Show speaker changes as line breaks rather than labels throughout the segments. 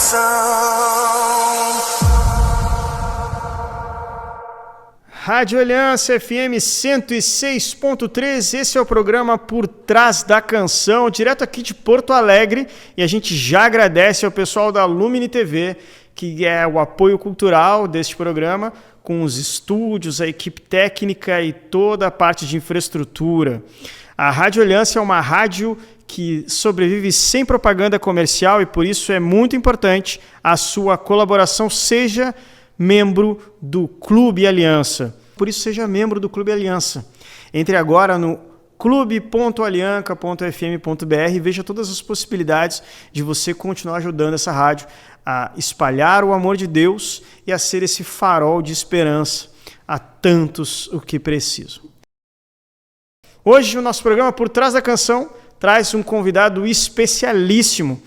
canção.
Rádio Aliança FM 106.3, esse é o programa Por Trás da Canção, direto aqui de Porto Alegre, e a gente já agradece ao pessoal da Lumini TV, que é o apoio cultural deste programa, com os estúdios, a equipe técnica e toda a parte de infraestrutura. A Rádio Aliança é uma rádio que sobrevive sem propaganda comercial e por isso é muito importante a sua colaboração, seja membro do Clube Aliança. Por isso, seja membro do Clube Aliança. Entre agora no clube.alianca.fm.br e veja todas as possibilidades de você continuar ajudando essa rádio a espalhar o amor de Deus e a ser esse farol de esperança a tantos o que precisam. Hoje, o nosso programa Por Trás da Canção traz um convidado especialíssimo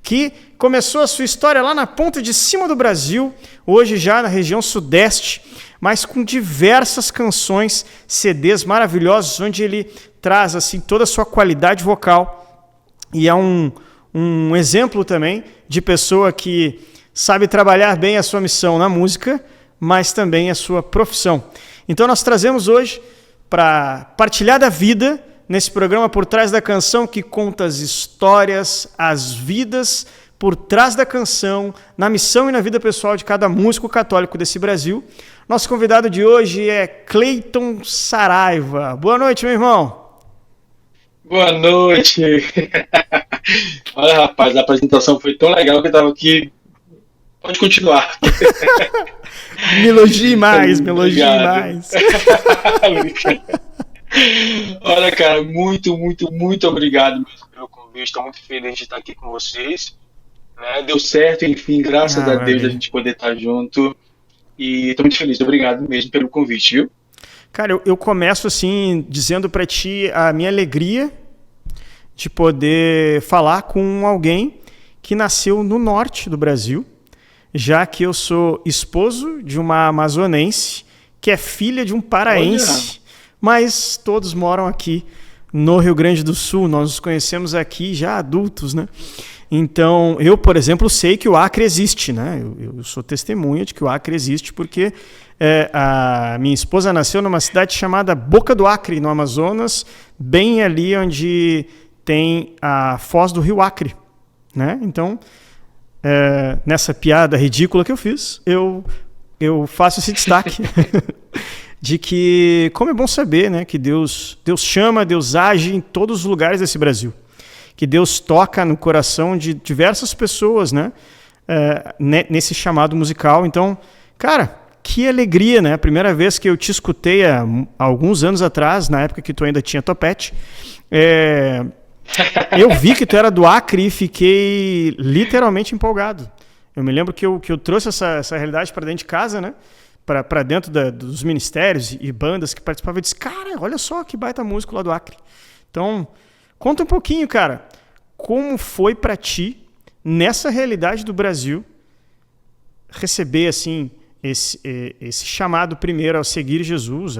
que começou a sua história lá na ponta de cima do Brasil, hoje já na região sudeste, mas com diversas canções, CDs maravilhosos, onde ele traz assim toda a sua qualidade vocal e é um exemplo também de pessoa que sabe trabalhar bem a sua missão na música, mas também a sua profissão. Então nós trazemos hoje para partilhar da vida nesse programa Por Trás da Canção, que conta as histórias, as vidas por trás da canção, na missão e na vida pessoal de cada músico católico desse Brasil. Nosso convidado de hoje é Cleiton Saraiva. Boa noite, meu irmão.
Boa noite. Olha, rapaz, a apresentação foi tão legal que eu estava aqui. Pode continuar.
Me elogie mais, me elogie mais.
Olha, cara, muito obrigado mesmo pelo convite. Estou muito feliz de estar aqui com vocês. Né? Deu certo, enfim, graças a Deus a gente poder estar junto. E estou muito feliz. Obrigado mesmo pelo convite, viu?
Cara, eu começo assim, dizendo para ti a minha alegria de poder falar com alguém que nasceu no norte do Brasil, já que eu sou esposo de uma amazonense, que é filha de um paraense. Olha. Mas todos moram aqui no Rio Grande do Sul, nós nos conhecemos aqui já adultos, né? Então, eu, por exemplo, sei que o Acre existe, né? Eu sou testemunha de que o Acre existe porque a minha esposa nasceu numa cidade chamada Boca do Acre, no Amazonas, bem ali onde tem a foz do Rio Acre, né? Então, nessa piada ridícula que eu fiz, eu faço esse destaque de que, como é bom saber, né, que Deus chama, Deus age em todos os lugares desse Brasil. Que Deus toca no coração de diversas pessoas, né, nesse chamado musical. Então, cara, que alegria, né? A primeira vez que eu te escutei há alguns anos atrás, na época que tu ainda tinha topete, eu vi que tu era do Acre e fiquei literalmente empolgado. Eu me lembro que eu trouxe essa realidade para dentro de casa, né? Para dentro dos ministérios e bandas que participavam, eu disse, cara, olha só que baita músico lá do Acre. Então, conta um pouquinho, cara, como foi para ti, nessa realidade do Brasil, receber assim esse chamado primeiro a seguir Jesus,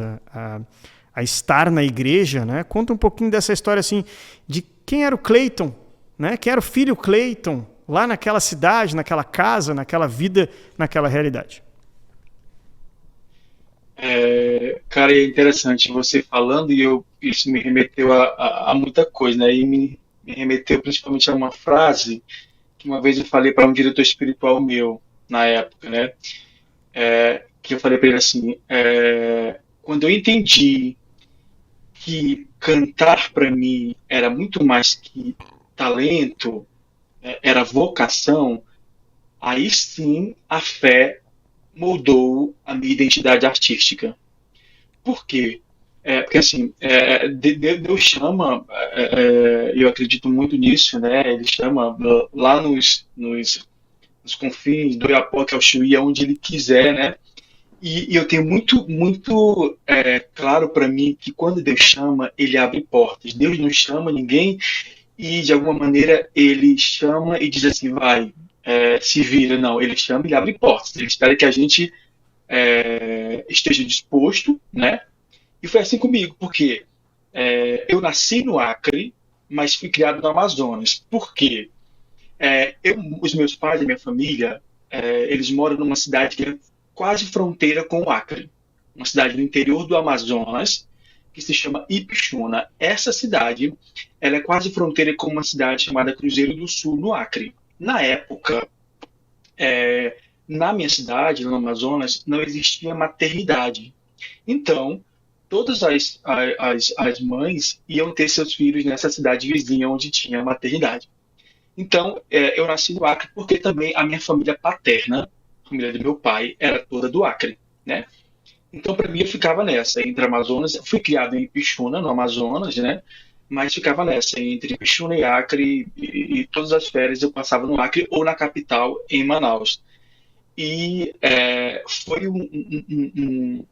a estar na igreja, né? Conta um pouquinho dessa história assim, de quem era o Cleiton, né? Quem era o filho Cleiton, lá naquela cidade, naquela casa, naquela vida, naquela realidade.
Cara, é interessante você falando e isso me remeteu a muita coisa, né? E me remeteu principalmente a uma frase que uma vez eu falei para um diretor espiritual meu, na época, né? Que eu falei para ele assim, quando eu entendi que cantar para mim era muito mais que talento, era vocação, aí sim a fé moldou a minha identidade artística. Por quê? Porque assim, Deus chama, eu acredito muito nisso, né? Ele chama lá nos confins do Iapoque ao Chuí, aonde ele quiser, né? E eu tenho muito claro para mim que quando Deus chama, ele abre portas. Deus não chama ninguém e de alguma maneira ele chama e diz assim, vai, se vira. Não, ele chama e ele abre portas. Ele espera que a gente esteja disposto, né? E foi assim comigo, porque eu nasci no Acre, mas fui criado no Amazonas. Por quê? Os meus pais e minha família, eles moram numa cidade que é quase fronteira com o Acre, uma cidade do interior do Amazonas, que se chama Ipixuna. Essa cidade, ela é quase fronteira com uma cidade chamada Cruzeiro do Sul, no Acre. Na época, é, na minha cidade, no Amazonas, não existia maternidade. Então, todas as mães iam ter seus filhos nessa cidade vizinha onde tinha maternidade. Então, eu nasci no Acre porque também a minha família paterna, a família do meu pai, era toda do Acre, né? Então, para mim, eu ficava nessa, entre Amazonas. Eu fui criado em Ipixuna, no Amazonas, né? Mas ficava nessa, entre Ipixuna e Acre, e todas as férias eu passava no Acre ou na capital, em Manaus. E foi um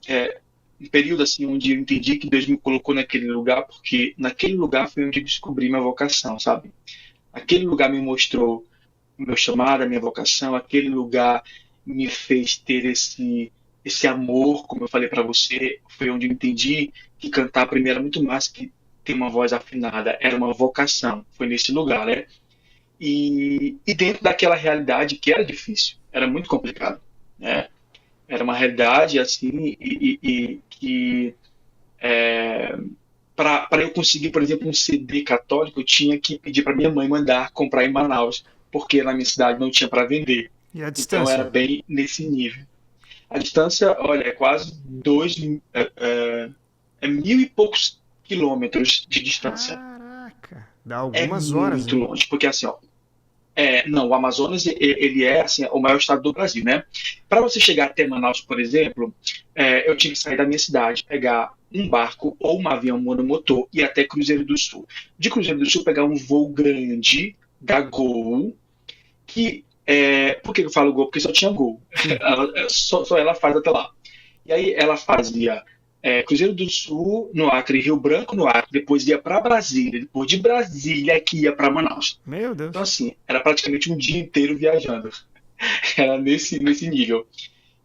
período assim onde eu entendi que Deus me colocou naquele lugar, porque naquele lugar foi onde eu descobri minha vocação, sabe? Aquele lugar me mostrou o meu chamado, a minha vocação, aquele lugar me fez ter esse amor, como eu falei para você, foi onde eu entendi que cantar primeiro era muito mais que ter uma voz afinada, era uma vocação, foi nesse lugar, né? E dentro daquela realidade que era difícil, era muito complicado, né? Era uma realidade assim e que para eu conseguir, por exemplo, um CD católico, eu tinha que pedir para minha mãe mandar comprar em Manaus, porque na minha cidade não tinha para vender.
E a
Então era
distância?
bem nesse nível. A distância, olha, é quase mil e poucos quilômetros de distância.
Caraca, dá
É
algumas horas,
muito
hein?
longe, porque assim, ó, não, o Amazonas ele é assim, o maior estado do Brasil, né? Para você chegar até Manaus, por exemplo, eu tinha que sair da minha cidade, pegar um barco ou um avião monomotor e ir até Cruzeiro do Sul. De Cruzeiro do Sul, pegar um voo grande da Gol, por que eu falo Gol? Porque só tinha Gol.
Sim.
Só ela faz até lá. E aí ela fazia Cruzeiro do Sul no Acre, Rio Branco no Acre, depois ia para Brasília, depois de Brasília que ia para Manaus.
Meu
Então,
Deus.
assim, era praticamente um dia inteiro viajando. Era nesse nível.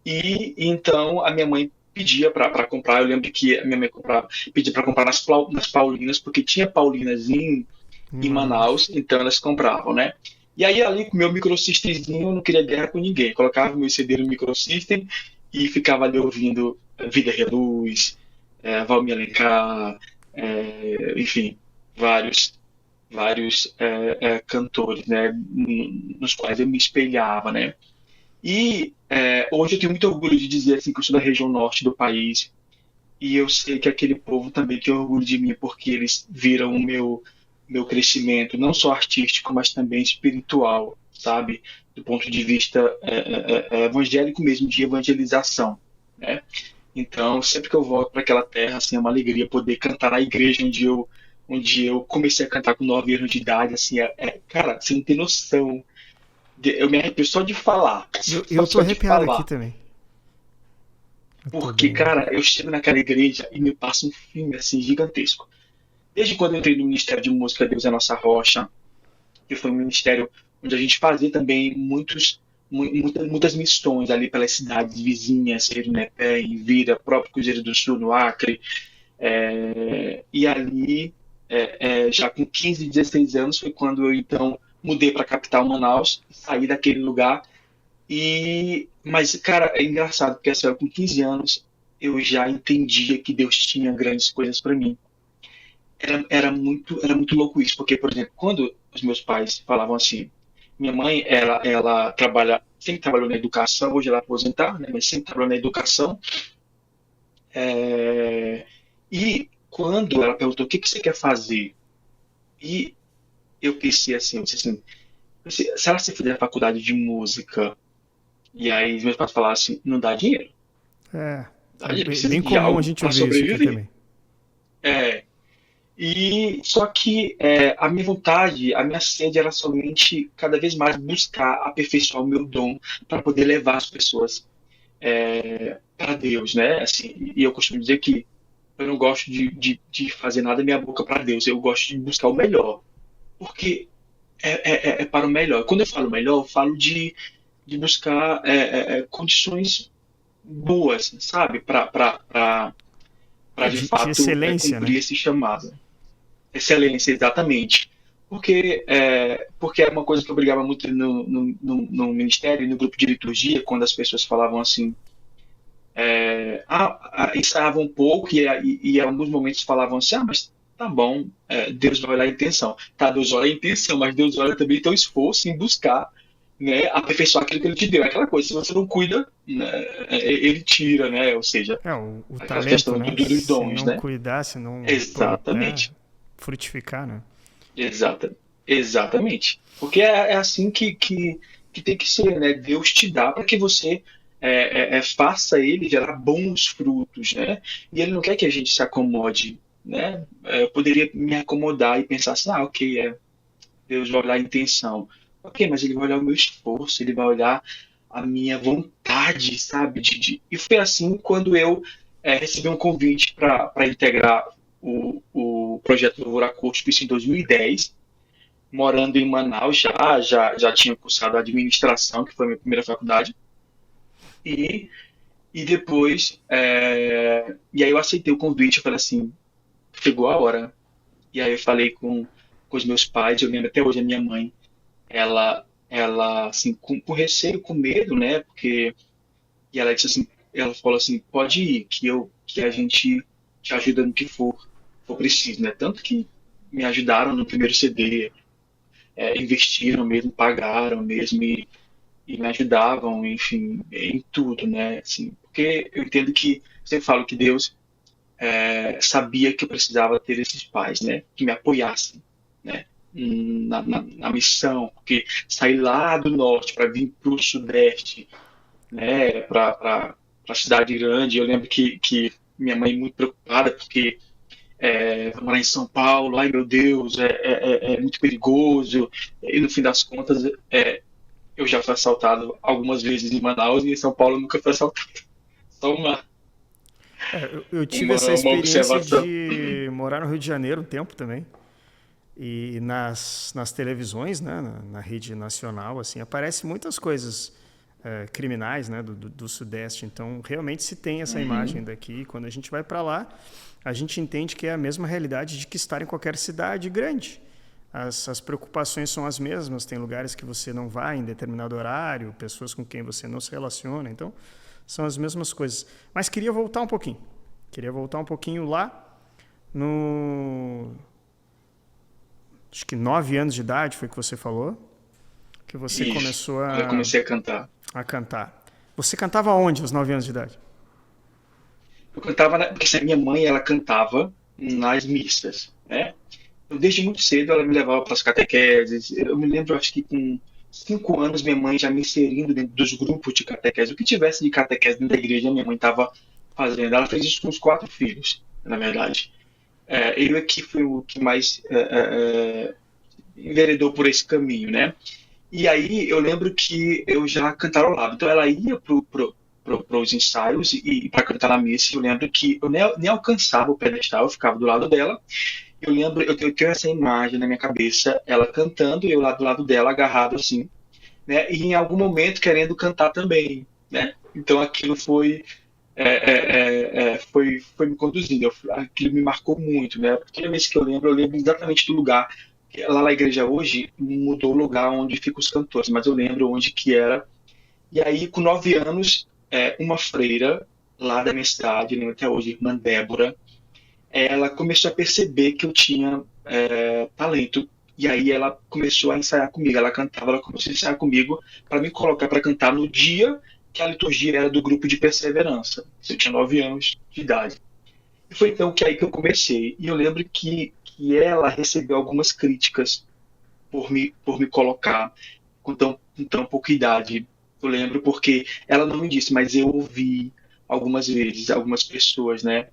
E então a minha mãe pedia para comprar. Eu lembro que a minha mãe pedia para comprar nas Paulinas, porque tinha Paulinas
Em
em
Manaus.
Manaus, então elas compravam, né? E aí, ali com o meu microsystemzinho, eu não queria guerra com ninguém. Colocava meu CD no microsystem e ficava ali ouvindo Vida Reluz, Valmir Alencar, enfim, vários cantores, né, nos quais eu me espelhava, né? E hoje eu tenho muito orgulho de dizer assim que eu sou da região norte do país e eu sei que aquele povo também tem orgulho de mim porque eles viram o meu crescimento, não só artístico, mas também espiritual, sabe? Do ponto de vista evangélico mesmo, de evangelização, né? Então, sempre que eu volto para aquela terra, assim, é uma alegria poder cantar na igreja onde eu comecei a cantar com 9 anos de idade, assim, cara, você não tem noção. Eu me arrepio só de falar,
Eu tô
só de
arrepiado aqui
falar.
também. Eu tô
Porque,
bem.
cara, eu chego naquela igreja e me passa um filme, assim, gigantesco. Desde quando eu entrei no Ministério de Música Deus é Nossa Rocha, que foi um ministério onde a gente fazia também muitas missões ali pelas cidades vizinhas, Serunepé, Vira, próprio Cruzeiro do Sul, no Acre. E ali, já com 15, 16 anos, foi quando eu então mudei para a capital Manaus, saí daquele lugar. Mas, cara, é engraçado, porque assim, com 15 anos eu já entendia que Deus tinha grandes coisas para mim. Era muito louco isso, porque, por exemplo, quando os meus pais falavam assim, minha mãe, ela sempre trabalhou na educação, hoje ela é aposentada, né, mas sempre trabalhou na educação. E quando ela perguntou o que você quer fazer, e eu pensei assim, se ela se fizer a faculdade de música, e aí os meus pais falaram assim, não dá dinheiro,
É,
dá
é
dinheiro,
bem,
precisa
bem
de
comum a
algo
gente
para
ouvir isso aqui
sobreviver.
também.
É, E só que a minha vontade, a minha sede era somente cada vez mais buscar aperfeiçoar o meu dom para poder levar as pessoas para Deus, né? Assim, e eu costumo dizer que eu não gosto de fazer nada minha boca para Deus, eu gosto de buscar o melhor, porque é para o melhor. Quando eu falo melhor, eu falo de buscar condições boas, sabe? Para de
De
fato
excelência, né?
cumprir esse chamado. Excelência, exatamente. Porque é uma coisa que eu brigava muito no ministério, no grupo de liturgia, quando as pessoas falavam assim, ensaiavam um pouco e em alguns momentos falavam assim, mas tá bom, Deus vai olhar a intenção. Tá, Deus olha a intenção, mas Deus olha também teu esforço em buscar, né, aperfeiçoar aquilo que ele te deu. É aquela coisa, se você não cuida, né, ele tira, né? Ou seja,
O
aquela
talento,
questão
né?
dos
Se
dons,
não
né?
cuidar, se não
Exatamente.
frutificar, né?
Exata, exatamente. Porque é assim que tem que ser, né? Deus te dá para que você faça ele gerar bons frutos, né? E ele não quer que a gente se acomode, né? Eu poderia me acomodar e pensar assim, ok, Deus vai olhar a intenção. Ok, mas ele vai olhar o meu esforço, ele vai olhar a minha vontade, sabe? E foi assim quando eu recebi um convite para integrar o projeto do Acústico, isso em 2010, morando em Manaus, já tinha cursado administração, que foi a minha primeira faculdade, e, e depois, e aí eu aceitei o convite, eu falei assim, chegou a hora. E aí eu falei com os meus pais, eu lembro até hoje a minha mãe, ela assim, com receio, com medo, né, porque, e ela disse assim, ela falou assim, pode ir, que a gente te ajuda no que for preciso, né, tanto que me ajudaram no primeiro CD, investiram mesmo, pagaram mesmo e me ajudavam, enfim, em tudo, né? Assim, porque eu entendo que, sempre falo que Deus sabia que eu precisava ter esses pais, né? Que me apoiassem, né? Na missão, porque sair lá do norte para vir para o sudeste, né? Para a cidade grande, eu lembro que minha mãe muito preocupada porque vou morar em São Paulo, ai meu Deus, é muito perigoso. E no fim das contas, eu já fui assaltado algumas vezes em Manaus e em São Paulo eu nunca fui assaltado. Só
Eu tive essa
uma
experiência
observação.
de morar no Rio de Janeiro um tempo também. E nas televisões, né, na rede nacional, assim, aparecem muitas coisas criminais, né, do Sudeste. Então, realmente se tem essa imagem
Uhum,
daqui. Quando a gente vai para lá, a gente entende que é a mesma realidade de que estar em qualquer cidade grande. As preocupações são as mesmas. Tem lugares que você não vai em determinado horário, pessoas com quem você não se relaciona. Então, são as mesmas coisas. Mas queria voltar um pouquinho. Queria voltar um pouquinho lá no acho que 9 anos de idade foi que você falou, que você
isso.
começou
Quando eu comecei a cantar.
a cantar. Você cantava onde aos 9 anos de idade?
Eu cantava, porque assim, a minha mãe, ela cantava nas missas, né? Eu, desde muito cedo ela me levava para as catequeses. Eu me lembro, acho que com 5 anos, minha mãe já me inserindo dentro dos grupos de catequese. O que tivesse de catequese dentro da igreja, minha mãe estava fazendo. Ela fez isso com os 4 filhos, na verdade. Eu aqui fui o que mais enveredou por esse caminho, né? E aí eu lembro que eu já cantarolava. Então ela ia os ensaios e para cantar na missa. Eu lembro que eu nem alcançava o pedestal, eu ficava do lado dela. Eu lembro, eu tenho essa imagem na minha cabeça, ela cantando e eu lá do lado dela, agarrado assim, né? E em algum momento querendo cantar também, né? Então aquilo foi me conduzindo. Aquilo me marcou muito, né? Toda vez que eu lembro exatamente do lugar. Lá na igreja hoje mudou o lugar onde ficam os cantores, mas eu lembro onde que era. E aí, com 9 anos, uma freira lá da minha cidade, lembro até hoje, irmã Débora, ela começou a perceber que eu tinha talento. E aí ela começou a ensaiar comigo. Ela cantava, ela começou a ensaiar comigo para me colocar para cantar no dia que a liturgia era do grupo de perseverança. Eu tinha 9 anos de idade. E foi então que aí que eu comecei. E eu lembro que ela recebeu algumas críticas por me colocar com tão pouca idade. Eu lembro porque ela não me disse, mas eu ouvi algumas vezes, algumas pessoas, né?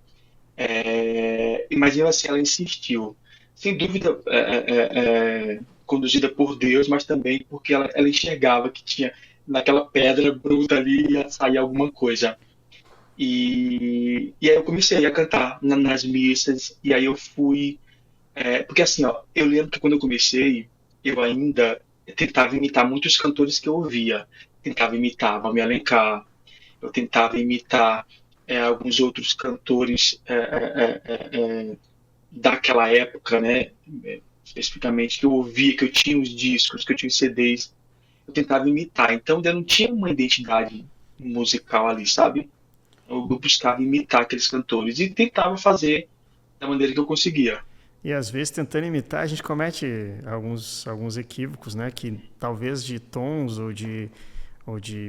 Mas mesmo assim ela insistiu. Sem dúvida, conduzida por Deus, mas também porque ela enxergava que tinha naquela pedra bruta ali ia sair alguma coisa. E aí eu comecei a cantar nas missas, e aí eu fui. Porque assim, ó, eu lembro que quando eu comecei, eu ainda tentava imitar muitos cantores que eu ouvia. Tentava imitar Valmir Alencar, eu tentava imitar alguns outros cantores daquela época, né? especificamente, que eu ouvia, que eu tinha os discos, que eu tinha os CDs, eu tentava imitar. Então ainda não tinha uma identidade musical ali, sabe? Eu buscava imitar aqueles cantores e tentava fazer da maneira que eu conseguia.
E às vezes tentando imitar a gente comete alguns equívocos, né? Que talvez de tons ou de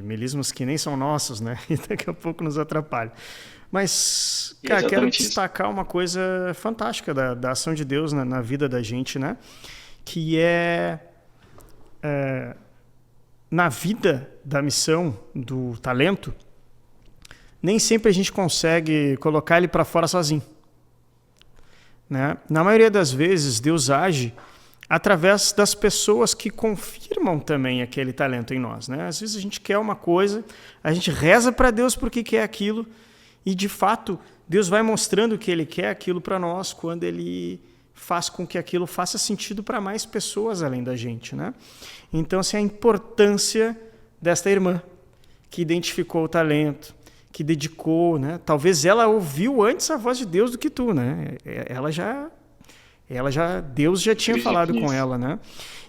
melismos que nem são nossos, né? E daqui a pouco nos atrapalha. Mas,
E é
cara, quero
exatamente isso.
destacar uma coisa fantástica da ação de Deus na vida da gente, né? Que é na vida da missão, do talento, nem sempre a gente consegue colocar ele para fora sozinho. Né? Na maioria das vezes, Deus age através das pessoas que confirmam também aquele talento em nós. Né? Às vezes a gente quer uma coisa, a gente reza para Deus porque quer aquilo, e de fato Deus vai mostrando que Ele quer aquilo para nós quando Ele faz com que aquilo faça sentido para mais pessoas além da gente. Né? Então, assim, a importância desta irmã que identificou o talento, que dedicou, né? Talvez ela ouviu antes a voz de Deus do que tu, né? Deus já tinha
Acredito
falado com
nisso.
ela, né?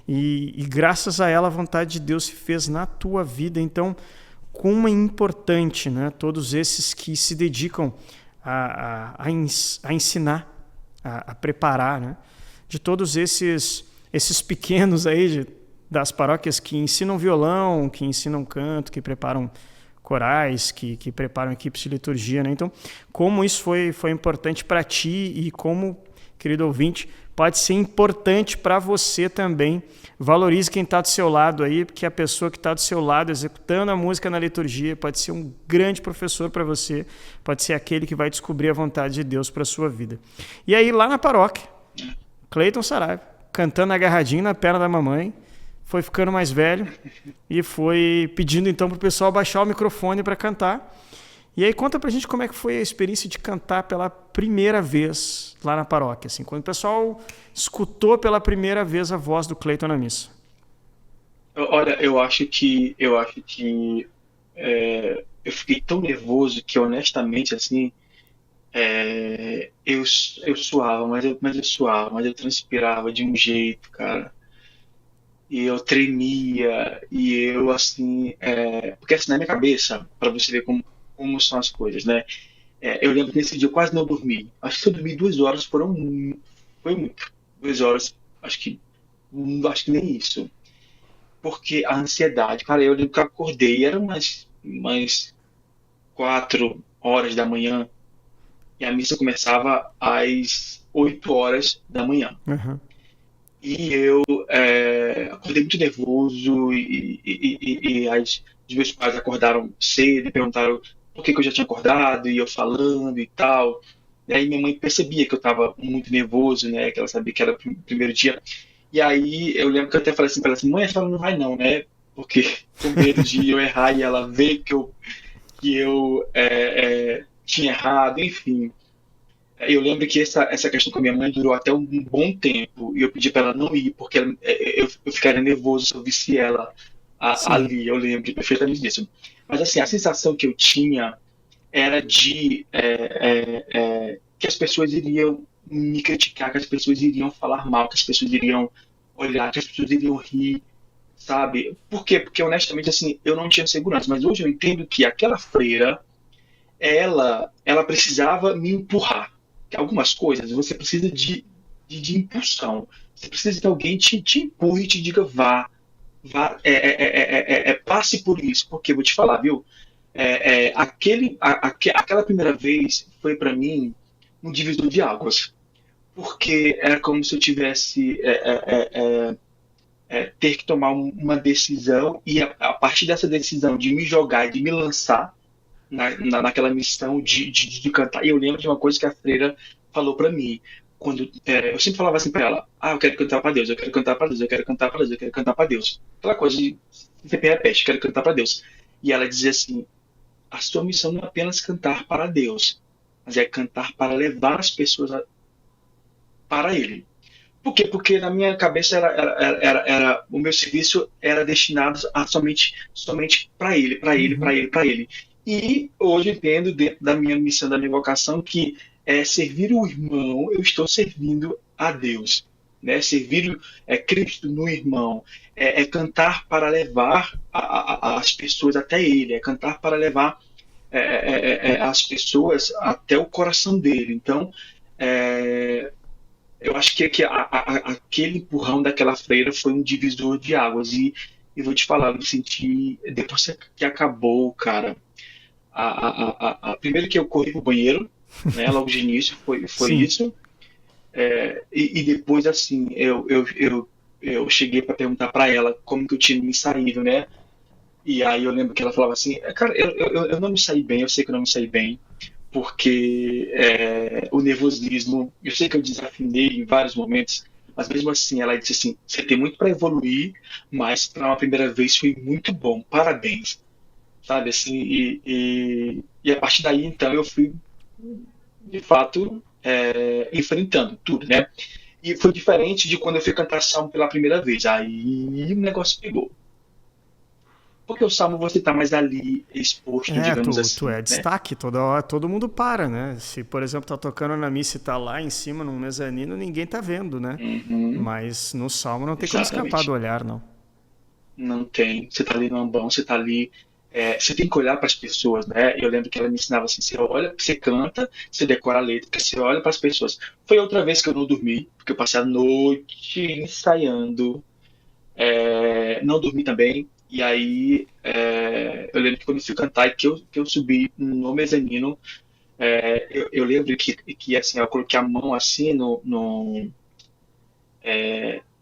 E graças a ela a vontade de Deus se fez na tua vida. Então, como é importante, né? Todos esses que se dedicam a ensinar, a preparar, né? De todos esses pequenos aí das paróquias que ensinam violão, que ensinam canto, que preparam corais, que preparam equipes de liturgia, né? Então, como isso foi importante para ti e como, querido ouvinte, pode ser importante para você também. Valorize quem está do seu lado aí, porque a pessoa que está do seu lado executando a música na liturgia pode ser um grande professor para você, pode ser aquele que vai descobrir a vontade de Deus para a sua vida. E aí, lá na paróquia, Cleiton Saraiva, cantando agarradinho na perna da mamãe, foi ficando mais velho e foi pedindo então para o pessoal baixar o microfone para cantar. E aí conta pra gente como é que foi a experiência de cantar pela primeira vez lá na paróquia, assim, quando o pessoal escutou pela primeira vez a voz do Cleiton na missa.
Olha, eu fiquei tão nervoso que honestamente assim, eu suava, mas eu suava, mas eu transpirava de um jeito, cara. E eu tremia, e eu assim, porque assim na minha cabeça, para você ver como são as coisas, né? Eu lembro que nesse dia eu quase não dormi. Acho que eu dormi 2 horas, foi muito. 2 horas, acho que nem isso. Porque a ansiedade, cara, eu lembro que eu acordei, era umas 4 horas da manhã, e a missa começava às 8 horas da manhã.
Uhum.
E eu acordei muito nervoso os meus pais acordaram cedo e perguntaram por que eu já tinha acordado e eu falando e tal. E aí minha mãe percebia que eu estava muito nervoso, né? Que ela sabia que era o primeiro dia. E aí eu lembro que eu até falei assim para ela assim, mãe, a senhora não vai não, né? Porque com medo de eu errar e ela ver que eu tinha errado, enfim. Eu lembro que essa questão com a minha mãe durou até um bom tempo e eu pedi para ela não ir porque eu ficaria nervoso se eu visse ela
Sim.
ali. Eu lembro perfeitamente disso. Mas assim, a sensação que eu tinha era de que as pessoas iriam me criticar, que as pessoas iriam falar mal, que as pessoas iriam olhar, que as pessoas iriam rir, sabe? Por quê? Porque honestamente assim, eu não tinha segurança. Mas hoje eu entendo que aquela freira ela precisava me empurrar. Que algumas coisas você precisa de impulsão. Você precisa que alguém te empurre e te diga vá, passe por isso. Porque eu vou te falar, viu? Aquela primeira vez foi para mim um divisor de águas. Porque era como se eu tivesse ter que tomar uma decisão e a partir dessa decisão de me jogar e de me lançar naquela missão de cantar. E eu lembro de uma coisa que a freira falou para mim. Quando eu sempre falava assim para ela: eu quero cantar para Deus, eu quero cantar para Deus, eu quero cantar para Deus, eu quero cantar para Deus. Aquela coisa de sempre repete: quero cantar para Deus. E ela dizia assim: a sua missão não é apenas cantar para Deus, mas é cantar para levar as pessoas para Ele. Por quê? Porque na minha cabeça o meu serviço era destinado a somente para ele, para ele, para
Uhum.
ele, para ele. E hoje eu entendo dentro da minha missão, da minha vocação, que servir o irmão, eu estou servindo a Deus. né? Servir Cristo no irmão, cantar para levar as pessoas até Ele, é cantar para levar as pessoas até o coração dele. Então, é, eu acho que aquele empurrão daquela freira foi um divisor de águas. E vou te falar, eu me senti, depois que acabou, cara, primeiro que eu corri pro banheiro, né, logo de início, foi
Sim.
isso. E depois, assim, eu cheguei para perguntar para ela como que eu tinha me saído, né? E aí eu lembro que ela falava assim, cara, eu não me saí bem, eu sei que eu não me saí bem, porque o nervosismo, eu sei que eu desafinei em vários momentos, mas mesmo assim ela disse assim, você tem muito para evoluir, mas para uma primeira vez foi muito bom, parabéns, sabe assim, e a partir daí então eu fui de fato enfrentando tudo, né? E foi diferente de quando eu fui cantar Salmo pela primeira vez, aí o negócio pegou. Porque o Salmo você está mais ali exposto, digamos
Tu
assim,
é
né?
destaque, toda hora todo mundo para, né? Se, por exemplo, tá tocando na missa e tá lá em cima num mezanino, ninguém tá vendo, né?
Uhum,
Mas no salmo não tem como escapar do
exatamente.
olhar, não.
Não tem. Você está ali no ambão, você está ali. Você tem que olhar para as pessoas, né? Eu lembro que ela me ensinava assim: você olha, você canta, você decora a letra, você olha para as pessoas. Foi outra vez que eu não dormi, porque eu passei a noite ensaiando, não dormi também. E aí, eu lembro que quando eu fui cantar e que eu subi no mezanino, eu lembro que assim, eu coloquei a mão assim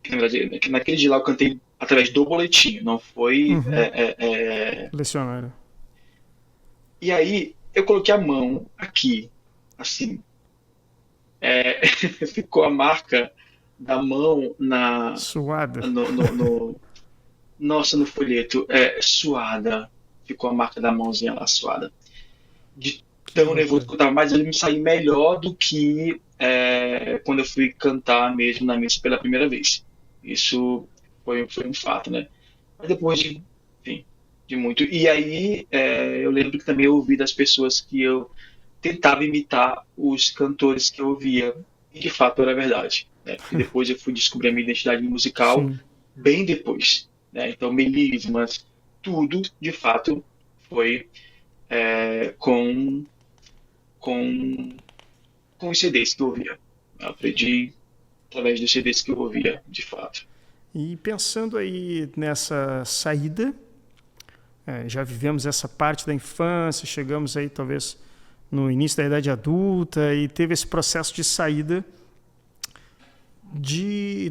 que, na verdade, que naquele dia lá eu cantei através do boletim, não foi.
Uhum. Lecionário.
E aí eu coloquei a mão aqui, assim, ficou a marca da mão
Suada.
no nossa, no folheto, suada, ficou a marca da mãozinha lá suada, de
Que
tão nervoso
loucura.
que eu tava, mas eu me saí melhor do que quando eu fui cantar mesmo na missa pela primeira vez. Isso foi um fato, né? Mas depois enfim, de muito. E aí eu lembro que também eu ouvi das pessoas que eu tentava imitar os cantores que eu ouvia. E de fato era verdade. Né? Porque depois eu fui descobrir a minha identidade musical
Sim.
bem depois. Né? Então, melismas, tudo de fato foi com, com os CDs que eu ouvia. Eu aprendi através dos CDs que eu ouvia, de fato.
E pensando aí nessa saída, já vivemos essa parte da infância, chegamos aí talvez no início da idade adulta e teve esse processo de saída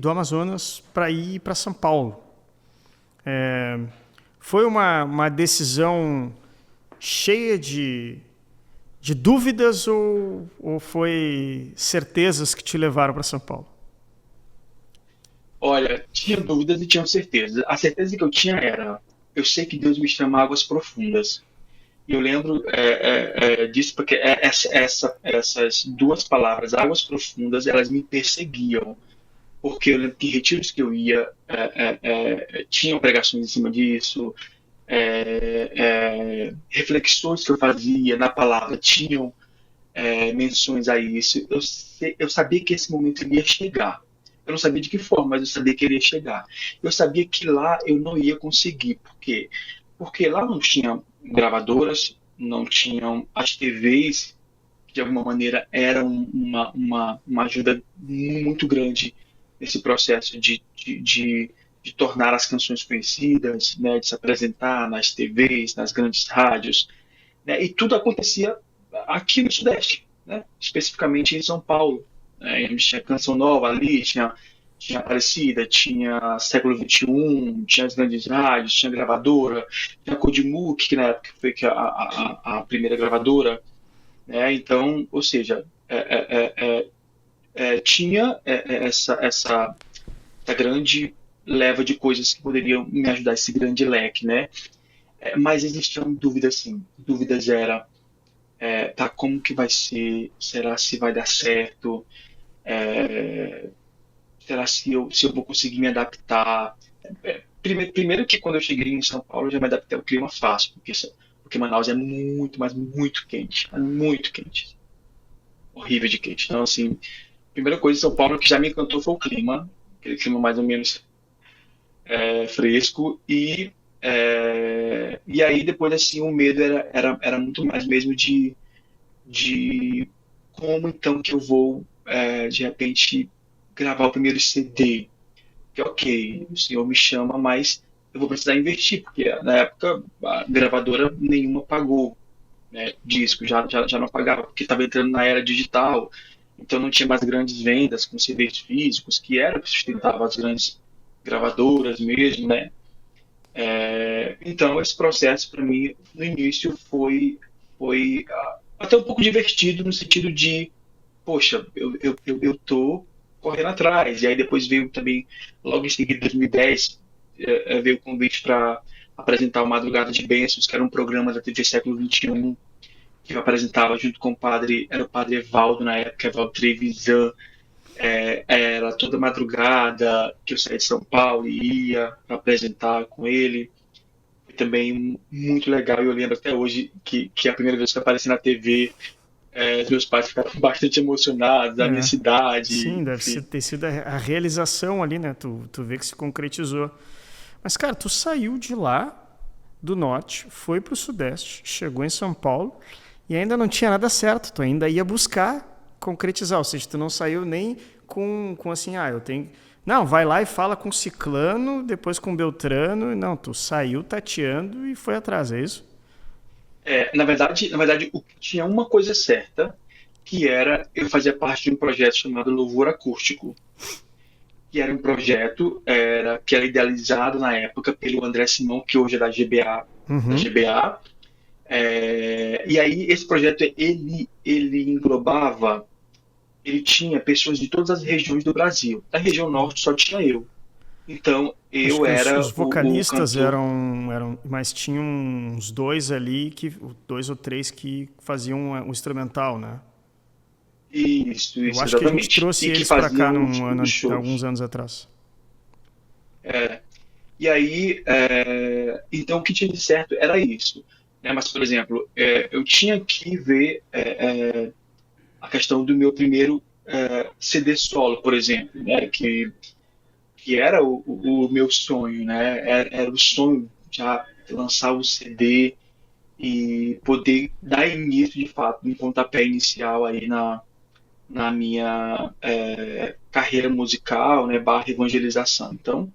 do Amazonas para ir para São Paulo. É, foi uma decisão cheia de dúvidas ou foi certezas que te levaram para São Paulo?
Olha, tinha dúvidas e tinha certeza. A certeza que eu tinha era: eu sei que Deus me chama a águas profundas. E eu lembro disso porque essas duas palavras, águas profundas, elas me perseguiam. Porque eu lembro que retiros que eu ia tinham pregações em cima disso, reflexões que eu fazia na palavra tinham menções a isso. Eu sabia que esse momento iria chegar. Eu não sabia de que forma, mas eu sabia que ele ia chegar. Eu sabia que lá eu não ia conseguir. Por quê? Porque lá não tinha gravadoras, não tinham as TVs, que de alguma maneira eram uma ajuda muito grande nesse processo de tornar as canções conhecidas, né, de se apresentar nas TVs, nas grandes rádios, né, e tudo acontecia aqui no Sudeste, né, especificamente em São Paulo. Né, a gente tinha Canção Nova ali, tinha Aparecida, tinha Século XXI, tinha as grandes rádios, tinha gravadora, tinha a Codimuk, que na época foi a primeira gravadora. Né, então, ou seja, tinha essa grande leva de coisas que poderiam me ajudar, esse grande leque, né? Mas existiam dúvidas, sim. Dúvidas era tá, como que vai ser? Será se vai dar certo? É, será se eu vou conseguir me adaptar? Primeiro que quando eu cheguei em São Paulo, eu já me adaptei ao clima fácil, porque Manaus é muito, mas muito quente. É muito quente. Horrível de quente. Então, assim, primeira coisa em São Paulo que já me encantou foi o clima. aquele clima mais ou menos fresco. E aí depois assim o medo era muito mais mesmo de como então que eu vou de repente gravar o primeiro CD. Que ok, o senhor me chama, mas eu vou precisar investir, porque na época a gravadora nenhuma pagou, né, disco, já não pagava, porque estava entrando na era digital, então não tinha mais grandes vendas com CDs físicos, que era o que sustentava as grandes gravadoras mesmo, né? Então esse processo para mim no início foi até um pouco divertido no sentido de, poxa, eu tô correndo atrás. E aí depois veio também, logo em seguida, em 2010, veio o convite para apresentar o Madrugada de Bênçãos, que era um programa da TV Século XXI, que eu apresentava junto com o padre, era o padre Evaldo na época, Evaldo Trevisan. Era toda madrugada que eu saía de São Paulo e ia para apresentar com ele. Foi também muito legal. Eu lembro até hoje que a primeira vez que eu apareci na TV, os meus pais ficaram bastante emocionados, a minha cidade,
Sim, deve
enfim.
ter sido a realização ali, né? Tu vê que se concretizou. Mas, cara, tu saiu de lá, do norte, foi pro sudeste, chegou em São Paulo e ainda não tinha nada certo. Tu ainda ia buscar concretizar. Ou seja, tu não saiu nem com assim, eu tenho... Não, vai lá e fala com ciclano, depois com Beltrano. Não, tu saiu tateando e foi atrás, é isso?
Na verdade, tinha uma coisa certa, que era eu fazia parte de um projeto chamado Louvor Acústico, que era um projeto que era idealizado na época pelo André Simão, que hoje é da
Uhum.
GBA. E aí esse projeto ele englobava, ele tinha pessoas de todas as regiões do Brasil. Da região norte só tinha eu. Então
Acho
eu
que os
era o
vocalistas
cantor.
eram, mas tinham uns dois ali, dois ou três que faziam o instrumental, né? Eu
Isso,
acho que a gente
exatamente.
trouxe
E que
eles pra cá
faziam os
alguns
shows.
anos atrás.
E aí, então o que tinha de certo era isso. Né? Mas, por exemplo, eu tinha que ver a questão do meu primeiro CD solo, por exemplo, né? Que era o meu sonho, né? Era o sonho já lançar o CD e poder dar início, de fato, um pontapé inicial aí na minha carreira musical, né? Barra evangelização. Então,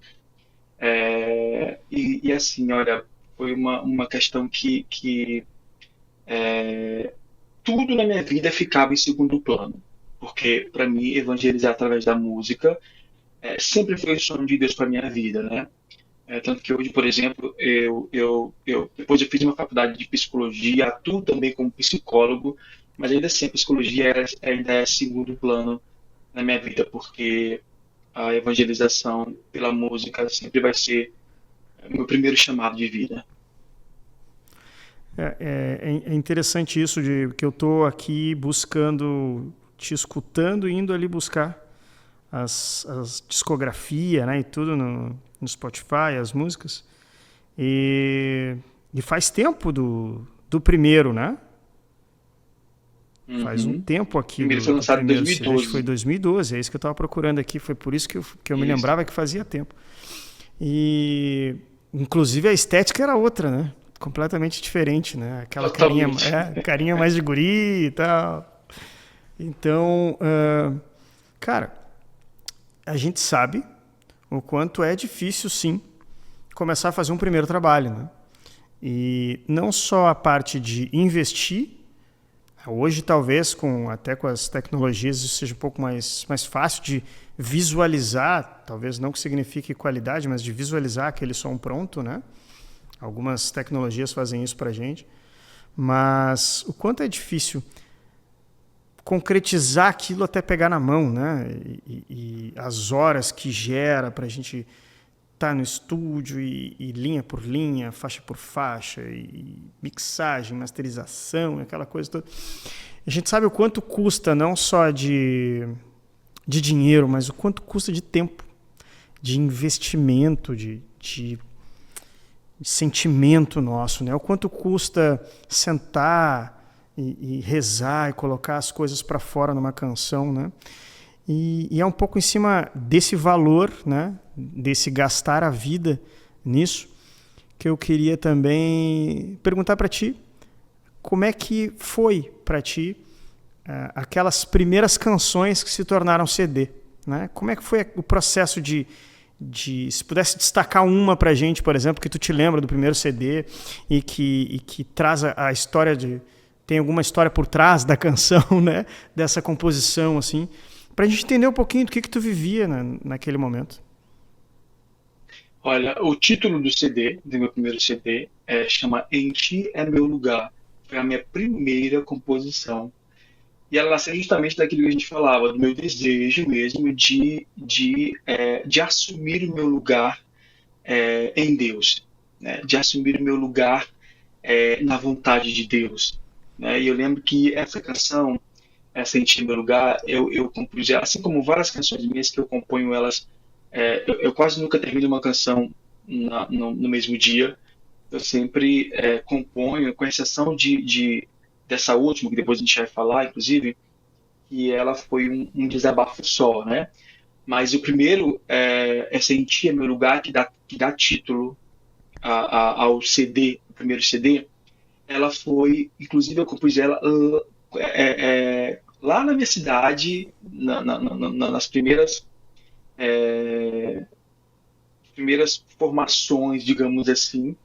e assim, olha, foi uma questão que tudo na minha vida ficava em segundo plano. Porque, para mim, evangelizar através da música sempre foi o sonho de Deus para minha vida, né? Tanto que hoje, por exemplo, depois eu fiz uma faculdade de psicologia, atuo também como psicólogo, mas ainda assim a psicologia ainda é segundo plano na minha vida, porque a evangelização pela música sempre vai ser o meu primeiro chamado de vida.
É interessante isso de que eu tô aqui buscando, te escutando, e indo ali buscar as discografia, né, e tudo no Spotify, as músicas. E faz tempo do primeiro, né? Faz um
Uhum.
tempo
O
aqui
primeiro foi
do
lançado em
primeiro CD, acho que foi
2012.
2012, é isso que eu estava procurando aqui, foi por isso que eu me
Isso,
lembrava que fazia tempo. E, inclusive, a estética era outra, né? Completamente diferente, né? Aquela
totalmente.
carinha mais de guri e tal. Então, cara, a gente sabe o quanto é difícil, sim, começar a fazer um primeiro trabalho, né? E não só a parte de investir. Hoje, talvez, até com as tecnologias, isso seja um pouco mais fácil de visualizar, talvez não que signifique qualidade, mas de visualizar aquele som pronto, né? Algumas tecnologias fazem isso pra gente. Mas o quanto é difícil concretizar aquilo até pegar na mão, né? E as horas que gera pra gente estar no estúdio e linha por linha, faixa por faixa, e mixagem, masterização, aquela coisa toda. A gente sabe o quanto custa, não só de dinheiro, mas o quanto custa de tempo, de investimento, de sentimento nosso, né? O quanto custa sentar e rezar e colocar as coisas para fora numa canção, né? E é um pouco em cima desse valor, né, desse gastar a vida nisso, que eu queria também perguntar para ti como é que foi para ti aquelas primeiras canções que se tornaram CD, né? Como é que foi o processo se pudesse destacar uma para a gente, por exemplo, que tu te lembra do primeiro CD e que traz a história tem alguma história por trás da canção, né? Dessa composição, assim, para a gente entender um pouquinho do que tu vivia naquele momento.
Olha, o título do CD, do meu primeiro CD, chama Em Ti é Meu Lugar. Foi a minha primeira composição. E ela nasceu justamente daquilo que a gente falava, do meu desejo mesmo de assumir o meu lugar em Deus, né? De assumir o meu lugar na vontade de Deus, né? E eu lembro que essa canção, essa Em Ti é Meu Lugar, eu compus, assim como várias canções minhas que eu componho elas, eu quase nunca termino uma canção no mesmo dia. Eu sempre componho, com exceção dessa última, que depois a gente vai falar, inclusive, que ela foi um desabafo só, né? Mas o primeiro é Sentir é Meu Lugar, que dá título ao CD, o primeiro CD. Ela foi, inclusive eu compus ela lá na minha cidade, nas primeiras formações, digamos assim,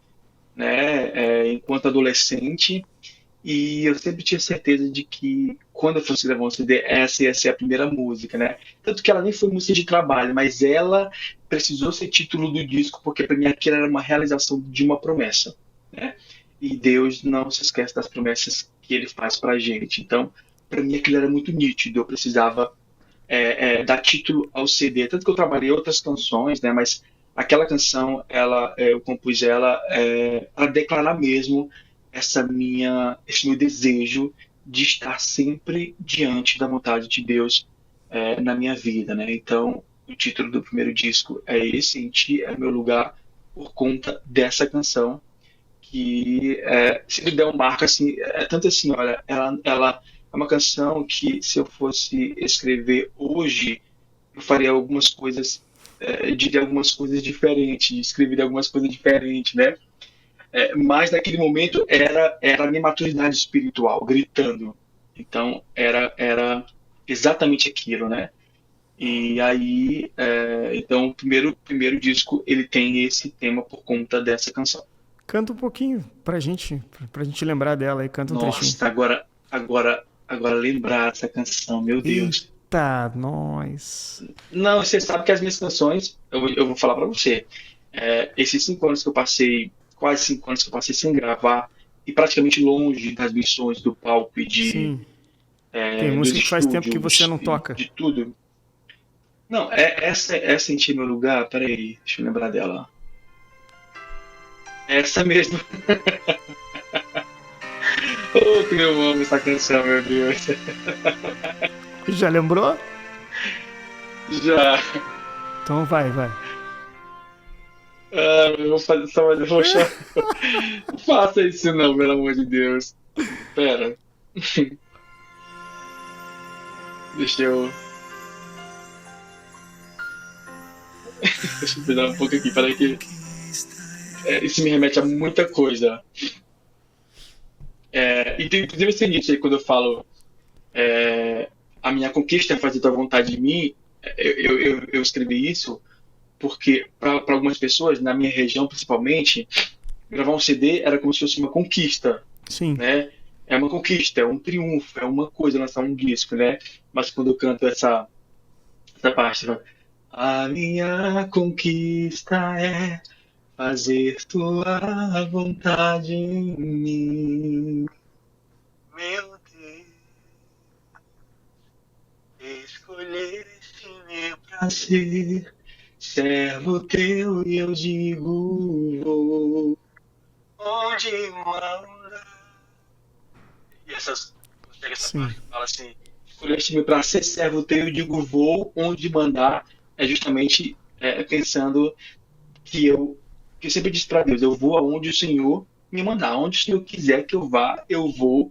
né, enquanto adolescente, e eu sempre tinha certeza de que quando eu fosse gravar um CD, essa ia ser a primeira música, né? Tanto que ela nem foi música de trabalho, mas ela precisou ser título do disco, porque para mim aquilo era uma realização de uma promessa, né? E Deus não se esquece das promessas que ele faz pra gente. Então, para mim aquilo era muito nítido, eu precisava dar título ao CD. Tanto que eu trabalhei outras canções, né? Mas aquela canção, eu compus ela para declarar mesmo esse meu desejo de estar sempre diante da vontade de Deus na minha vida, né? Então, o título do primeiro disco é esse, Em Ti é Meu Lugar, por conta dessa canção que se me der um marco assim, tanto assim, olha, ela é uma canção que se eu fosse escrever hoje, eu faria algumas coisas, diria algumas coisas diferentes, escreveria algumas coisas diferentes, né? Mas naquele momento era a minha maturidade espiritual gritando. Então era exatamente aquilo, né? E aí, então o primeiro disco ele tem esse tema por conta dessa canção.
Canta um pouquinho pra gente lembrar dela aí, canta um trechinho.
Nossa, agora lembrar essa canção, meu Deus.
Eita, nós.
Não, você sabe que as minhas canções, eu vou falar pra você, esses 5 anos que eu passei, quase 5 anos que eu passei sem gravar, e praticamente longe das missões do palco e
Sim. Tem
dos
música que faz tempo que você não toca.
de tudo. Não, essa Em Ti é Meu Lugar, peraí, deixa eu lembrar dela. Essa mesmo. Oh, como eu amo essa canção, meu Deus.
Já lembrou?
Já.
Então vai.
Eu vou fazer só mais roxar. Não faça isso não, pelo amor de Deus. Pera. Deixa eu. Deixa eu pegar um pouco aqui, peraí que. Isso me remete a muita coisa. Inclusive esse início aí, quando eu falo a minha conquista é fazer tua vontade de mim, eu escrevi isso porque para algumas pessoas, na minha região principalmente, gravar um CD era como se fosse uma conquista,
Sim.
né? É uma conquista, é um triunfo, é uma coisa lançar um disco, né? Mas quando eu canto essa parte, a minha conquista é fazer tua vontade em mim, meu Deus, escolheste meu prazer, servo teu e eu digo vou, onde mandar. E essa parte fala assim, escolheste meu prazer, servo teu e eu digo vou, onde mandar, é justamente pensando que eu sempre disse para Deus, eu vou aonde o Senhor me mandar, onde o Senhor quiser que eu vá, eu vou.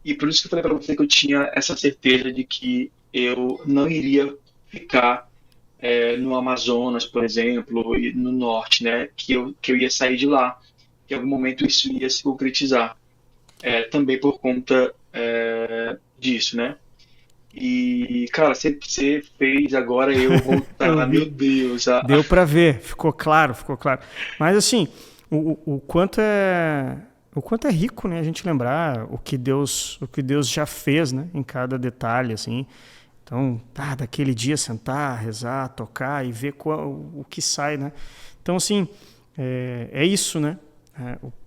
E por isso que eu falei para você que eu tinha essa certeza de que eu não iria ficar no Amazonas, por exemplo, e no norte, né? Que eu ia sair de lá, que em algum momento isso ia se concretizar, também por conta disso, né? E, cara, você fez agora eu
Eu
voltar, meu
vi.
Deus,
Deu para ver, ficou claro, ficou claro. Mas assim, o quanto é rico, né, a gente lembrar o que Deus já fez, né, em cada detalhe, assim. Então, daquele dia sentar, rezar, tocar e ver o que sai, né? Então, assim, é isso, né?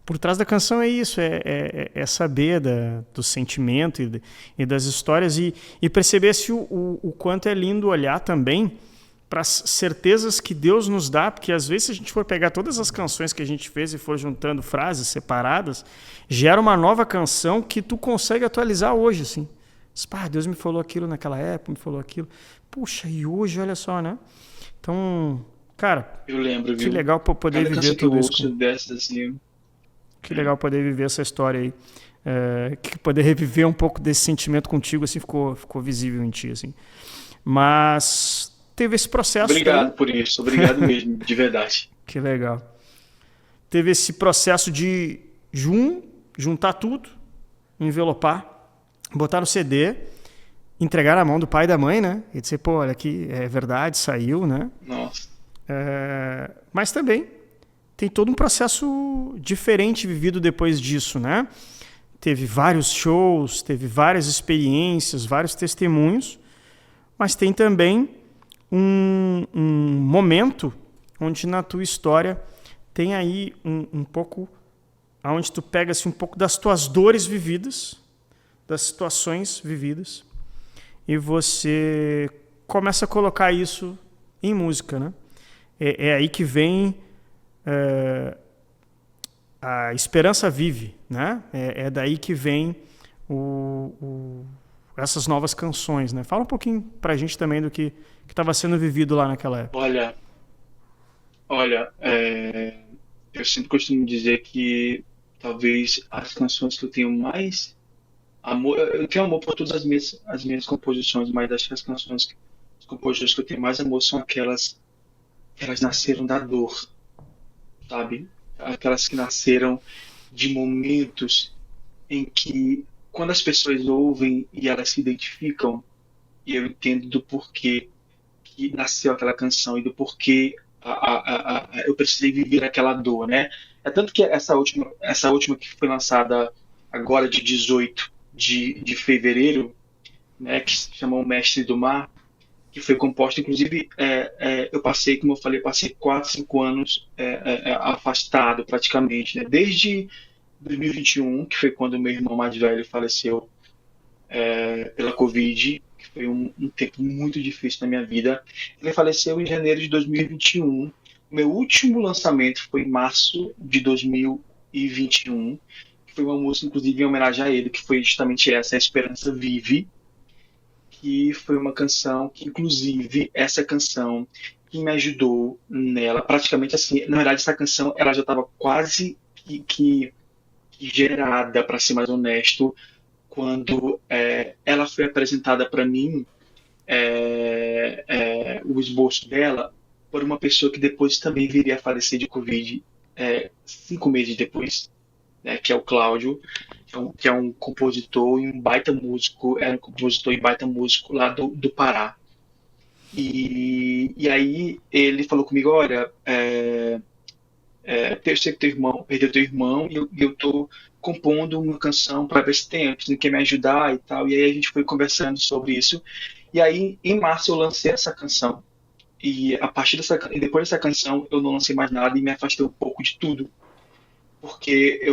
Por trás da canção é isso, é saber do sentimento e das histórias e perceber se o quanto é lindo olhar também para as certezas que Deus nos dá, porque às vezes se a gente for pegar todas as canções que a gente fez e for juntando frases separadas, gera uma nova canção que tu consegue atualizar hoje, assim. Deus me falou aquilo naquela época, me falou aquilo. Puxa, e hoje, olha só, né? Então, cara,
eu lembro,
que
viu?
legal poder
Cada
viver
canção que eu
tudo isso.
ouço dessas, assim,
Que legal poder viver essa história aí. Que poder reviver um pouco desse sentimento contigo, assim, ficou visível em ti, assim. Mas teve esse processo
obrigado
aí.
por isso, obrigado mesmo, de verdade.
Que legal. Teve esse processo de juntar tudo, envelopar, botar no CD, entregar na mão do pai e da mãe, né? E dizer, pô, olha aqui, é verdade, saiu, né?
Nossa,
Mas também tem todo um processo diferente vivido depois disso, né? Teve vários shows, teve várias experiências, vários testemunhos, mas tem também um momento onde na tua história tem aí um pouco, onde tu pega-se um pouco das tuas dores vividas, das situações vividas, e você começa a colocar isso em música, né? É aí que vem a esperança vive, né? É daí que vem essas novas canções, né? Fala um pouquinho pra gente também do que estava sendo vivido lá naquela época.
olha, olha, eu sempre costumo dizer que talvez as canções que eu tenho mais amor, eu tenho amor por todas as minhas composições, mas acho que as composições que eu tenho mais amor são aquelas que elas nasceram da dor, sabe? Aquelas que nasceram de momentos em que, quando as pessoas ouvem e elas se identificam, e eu entendo do porquê que nasceu aquela canção e do porquê eu precisei viver aquela dor, né? É tanto que essa última que foi lançada agora, de 18 de fevereiro, né, que se chama O Mestre do Mar, que foi composta, inclusive, eu passei, como eu falei, passei 4, 5 anos afastado praticamente, né? Desde 2021, que foi quando meu irmão mais velho faleceu pela Covid, que foi um tempo muito difícil na minha vida. Ele faleceu em janeiro de 2021. O meu último lançamento foi em março de 2021, que foi uma música, inclusive, em homenagem a ele, que foi justamente essa, A Esperança Vive, que foi uma canção que, inclusive, essa canção que me ajudou nela, praticamente assim, na verdade, essa canção ela já estava quase que gerada, para ser mais honesto, quando ela foi apresentada para mim, o esboço dela, por uma pessoa que depois também viria a falecer de Covid, 5 meses depois, né, que é o Cláudio, que é um compositor e um baita músico, era um compositor e baita músico lá do Pará. E aí ele falou comigo, olha, eu sei que teu irmão perdeu teu irmão e eu tô compondo uma canção para ver se tem, você quer me ajudar e tal. E aí a gente foi conversando sobre isso. E aí em março eu lancei essa canção. E e depois dessa canção eu não lancei mais nada e me afastei um pouco de tudo, porque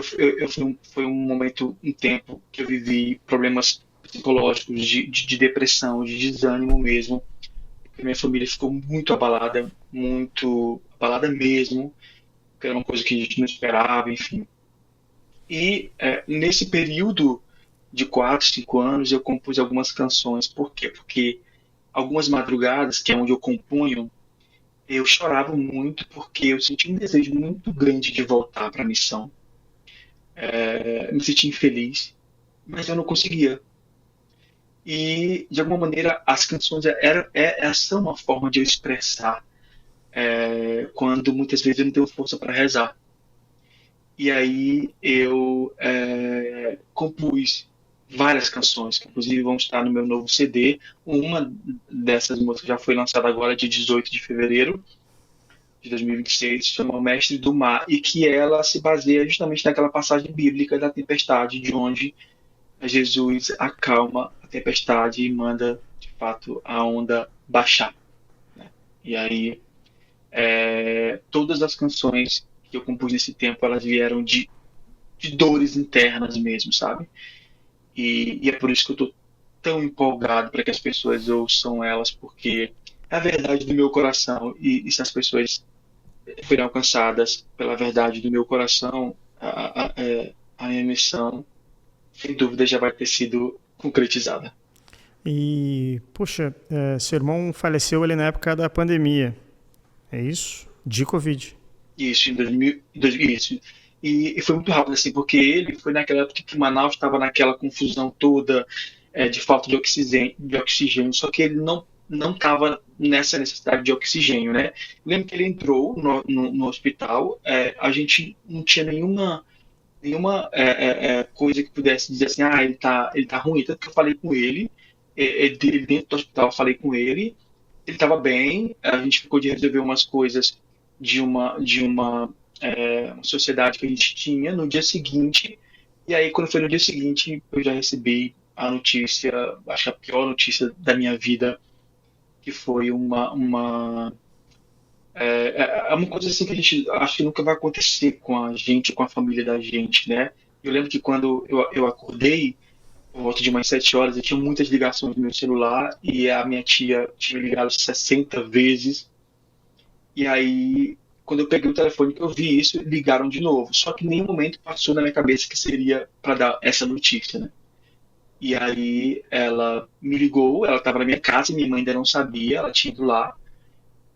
foi um momento, um tempo que eu vivi problemas psicológicos, de depressão, de desânimo mesmo. Porque minha família ficou muito abalada mesmo, que era uma coisa que a gente não esperava, enfim. E nesse período de 4, 5 anos eu compus algumas canções. Por quê? Porque algumas madrugadas, que é onde eu compunho, eu chorava muito porque eu sentia um desejo muito grande de voltar para a missão. Me sentia infeliz, mas eu não conseguia. E, de alguma maneira, as canções elas são uma forma de eu expressar quando muitas vezes eu não tenho força para rezar. E aí eu compus várias canções, que inclusive vão estar no meu novo CD. Uma dessas músicas já foi lançada agora, de 18 de fevereiro de 2026, chama O Mestre do Mar, e que ela se baseia justamente naquela passagem bíblica da tempestade, de onde Jesus acalma a tempestade e manda, de fato, a onda baixar, né? E aí, todas as canções que eu compus nesse tempo, elas vieram de dores internas mesmo, sabe? E é por isso que eu tô tão empolgado para que as pessoas ouçam elas, porque é a verdade do meu coração, e se as pessoas forem alcançadas pela verdade do meu coração, a minha missão, sem dúvida, já vai ter sido concretizada.
E, puxa, seu irmão faleceu ali na época da pandemia, é isso? De Covid.
Isso, em 2000, isso. E foi muito rápido, assim, porque ele foi naquela época que Manaus estava naquela confusão toda, de falta de oxigênio, só que ele não estava nessa necessidade de oxigênio, né? Lembro que ele entrou no hospital, a gente não tinha nenhuma coisa que pudesse dizer assim, ele tá ruim, tanto que eu falei com ele, dentro do hospital eu falei com ele estava bem, a gente ficou de resolver umas coisas de uma sociedade que a gente tinha no dia seguinte, e aí quando foi no dia seguinte eu já recebi a notícia, acho que a pior notícia da minha vida, que foi uma coisa assim que a gente acho que nunca vai acontecer com a gente, com a família da gente, né? Eu lembro que quando eu acordei, por volta de umas 7 horas, eu tinha muitas ligações no meu celular e a minha tia tinha me ligado 60 vezes. E aí, quando eu peguei o telefone que eu vi isso, ligaram de novo. Só que em nenhum momento passou na minha cabeça que seria para dar essa notícia, né? E aí ela me ligou, ela estava na minha casa, minha mãe ainda não sabia, ela tinha ido lá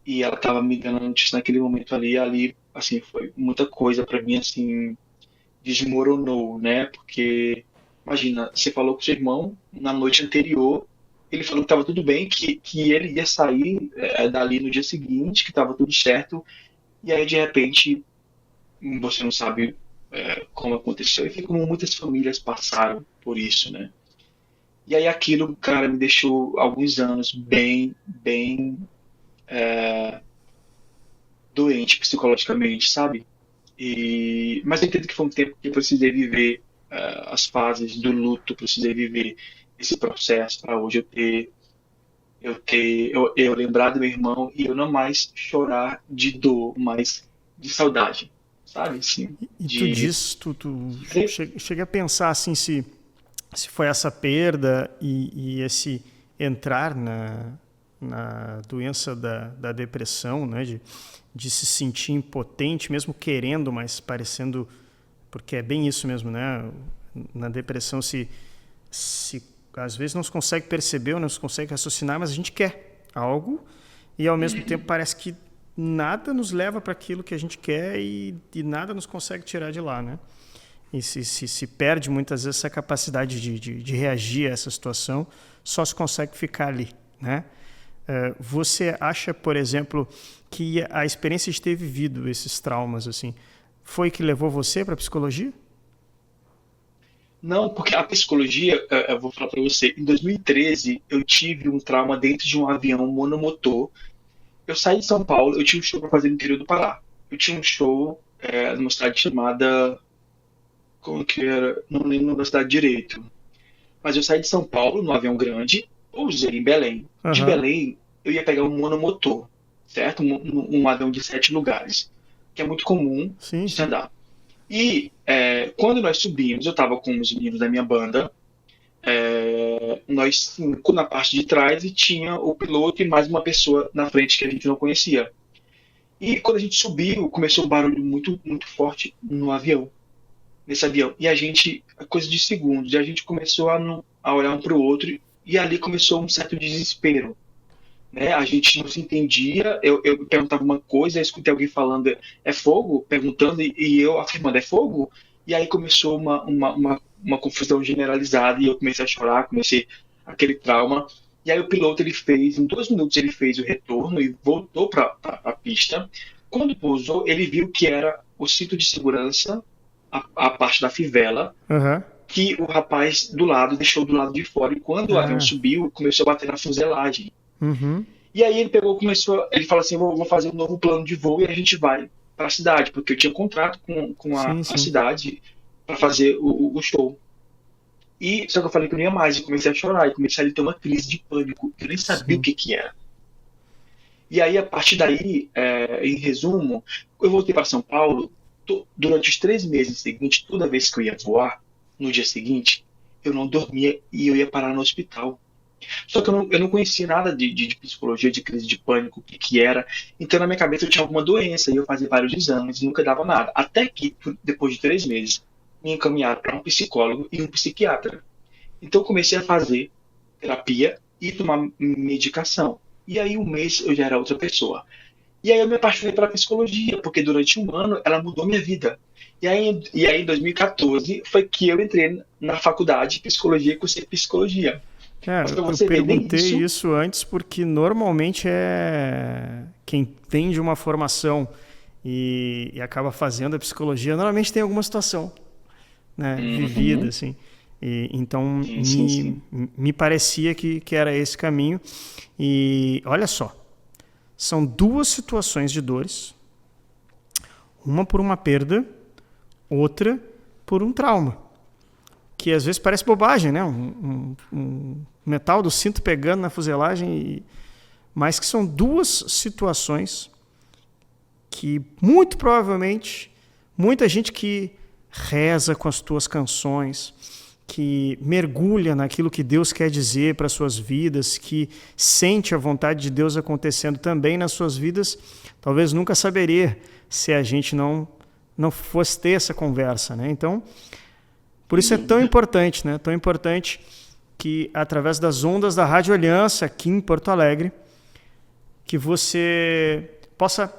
e ela estava me dando a notícia naquele momento ali, assim, foi muita coisa para mim, assim, desmoronou, né? Porque, imagina, você falou com seu irmão na noite anterior, ele falou que estava tudo bem, que ele ia sair dali no dia seguinte, que estava tudo certo, e aí de repente você não sabe como aconteceu, e como muitas famílias passaram por isso, né? E aí aquilo, cara, me deixou alguns anos bem doente psicologicamente, sabe? Mas eu entendo que foi um tempo que eu precisei viver as fases do luto, precisei viver esse processo para hoje eu lembrar do meu irmão e eu não mais chorar de dor, mas de saudade, sabe? Assim,
E tu
de
diz, chega a pensar assim se foi essa perda e esse entrar na doença da depressão, né, de se sentir impotente, mesmo querendo, mas parecendo, porque é bem isso mesmo, né? Na depressão se às vezes não se consegue perceber ou não se consegue raciocinar, mas a gente quer algo e ao mesmo tempo parece que nada nos leva para aquilo que a gente quer e nada nos consegue tirar de lá, né? E se perde muitas vezes essa capacidade de reagir a essa situação, só se consegue ficar ali, né? Você acha, por exemplo, que a experiência de ter vivido esses traumas assim foi que levou você para a psicologia?
Não, porque a psicologia, eu vou falar para você, em 2013 eu tive um trauma dentro de um avião monomotor. Eu saí de São Paulo, eu tinha um show para fazer no interior do Pará. Eu tinha um show numa cidade chamada, como que era? Não lembro da cidade direito. Mas eu saí de São Paulo no avião grande, pousei em Belém. De
Aham.
Belém, eu ia pegar um monomotor, certo? Um avião de 7 lugares, que é muito comum
Sim,
de se
sim.
andar. E quando nós subimos, eu estava com os meninos da minha banda, nós 5 na parte de trás e tinha o piloto e mais uma pessoa na frente que a gente não conhecia. E quando a gente subiu, começou um barulho muito, muito forte no avião, nesse avião. E a gente, coisa de segundos, e a gente começou a olhar um para o outro e ali começou um certo desespero, né? A gente não se entendia. Eu perguntava uma coisa, eu escutei alguém falando é fogo, perguntando e eu afirmando é fogo. E aí começou uma confusão generalizada e eu comecei a chorar, comecei aquele trauma. E aí o piloto, ele fez, em 2 minutos, ele fez o retorno e voltou para a pista. Quando pousou, ele viu que era o cinto de segurança, a parte da fivela,
Aham.
que o rapaz do lado deixou do lado de fora. E quando o avião
Ah.
subiu, começou a bater na fuselagem.
Uhum.
E aí ele pegou, começou, ele falou assim, vou fazer um novo plano de voo e a gente vai para a cidade, porque eu tinha contrato com
Sim,
a
sim.
cidade para fazer o show. E só que eu falei que eu não ia mais, e comecei a chorar, e comecei a ter uma crise de pânico, eu nem sabia o
Sim.
que que era. E aí, a partir daí, em resumo, eu voltei para São Paulo. Durante os 3 meses seguintes, toda vez que eu ia voar, no dia seguinte, eu não dormia e eu ia parar no hospital. Só que eu não conhecia nada de psicologia, de crise de pânico, o que que era. Então, na minha cabeça, eu tinha alguma doença e eu fazia vários exames e nunca dava nada. Até que, depois de 3 meses, me encaminharam para um psicólogo e um psiquiatra. Então, eu comecei a fazer terapia e tomar medicação. E aí, um mês, eu já era outra pessoa. E aí, eu me apaixonei pela psicologia, porque durante um ano ela mudou minha vida. E aí, em 2014, foi que eu entrei na faculdade de psicologia e cursei psicologia. Mas
É,
para
eu
você ver, nem
perguntei
isso.
isso antes porque normalmente é quem tem de uma formação e acaba fazendo a psicologia, normalmente tem alguma situação, né, vivida,
Uhum.
assim. E, então,
Sim, sim, sim.
me parecia que era esse caminho. E olha só, são duas situações de dores, uma por uma perda, outra por um trauma. Que às vezes parece bobagem, né? Um metal do cinto pegando na fuselagem, mas que são duas situações que muito provavelmente muita gente que reza com as tuas canções, que mergulha naquilo que Deus quer dizer para as suas vidas, que sente a vontade de Deus acontecendo também nas suas vidas, talvez nunca saberia se a gente não fosse ter essa conversa, né? Então, por
Sem
isso é tão
dúvida.
importante, né? Tão importante que através das ondas da Rádio Aliança aqui em Porto Alegre, que você possa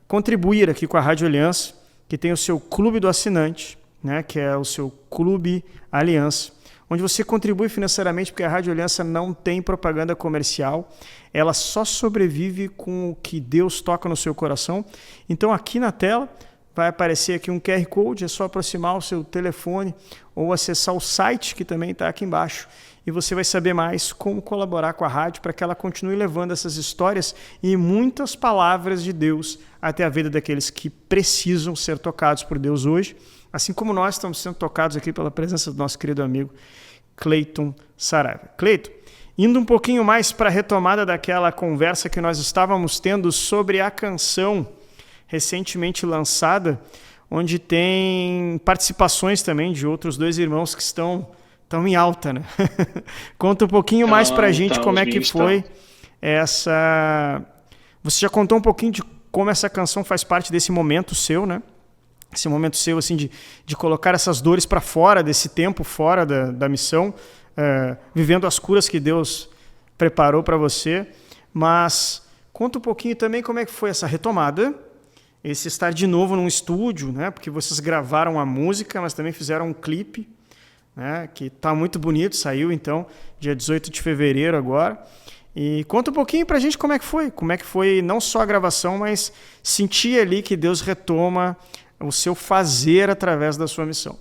contribuir aqui com a Rádio Aliança, que tem o seu clube do assinante, né? Que é o seu clube Aliança, onde você contribui financeiramente, porque a Rádio Aliança não tem propaganda comercial, ela só sobrevive com o que Deus toca no seu coração. Então aqui na tela vai aparecer aqui um QR Code, é só aproximar o seu telefone ou acessar o site que também está aqui embaixo e você vai saber mais como colaborar com a rádio para que ela continue levando essas histórias e muitas palavras de Deus até a vida daqueles que precisam ser tocados por Deus hoje, assim como nós estamos sendo tocados aqui pela presença do nosso querido amigo Cleiton Saraiva. Cleiton, indo um pouquinho mais para a retomada daquela conversa que nós estávamos tendo sobre a canção recentemente lançada, onde tem participações também de outros dois irmãos que estão em alta, né? Conta um pouquinho mais pra gente
Então,
como
os
é que
meninos estão.
foi essa... Você já contou um pouquinho de como essa canção faz parte desse momento seu, né? Esse momento seu, assim, de colocar essas dores para fora, desse tempo fora da missão, vivendo as curas que Deus preparou para você. Mas conta um pouquinho também como é que foi essa retomada, esse estar de novo num estúdio, né? Porque vocês gravaram a música, mas também fizeram um clipe, né? Que está muito bonito, saiu então dia 18 de fevereiro agora. E conta um pouquinho pra gente como é que foi não só a gravação, mas sentir ali que Deus retoma o seu fazer através da sua missão.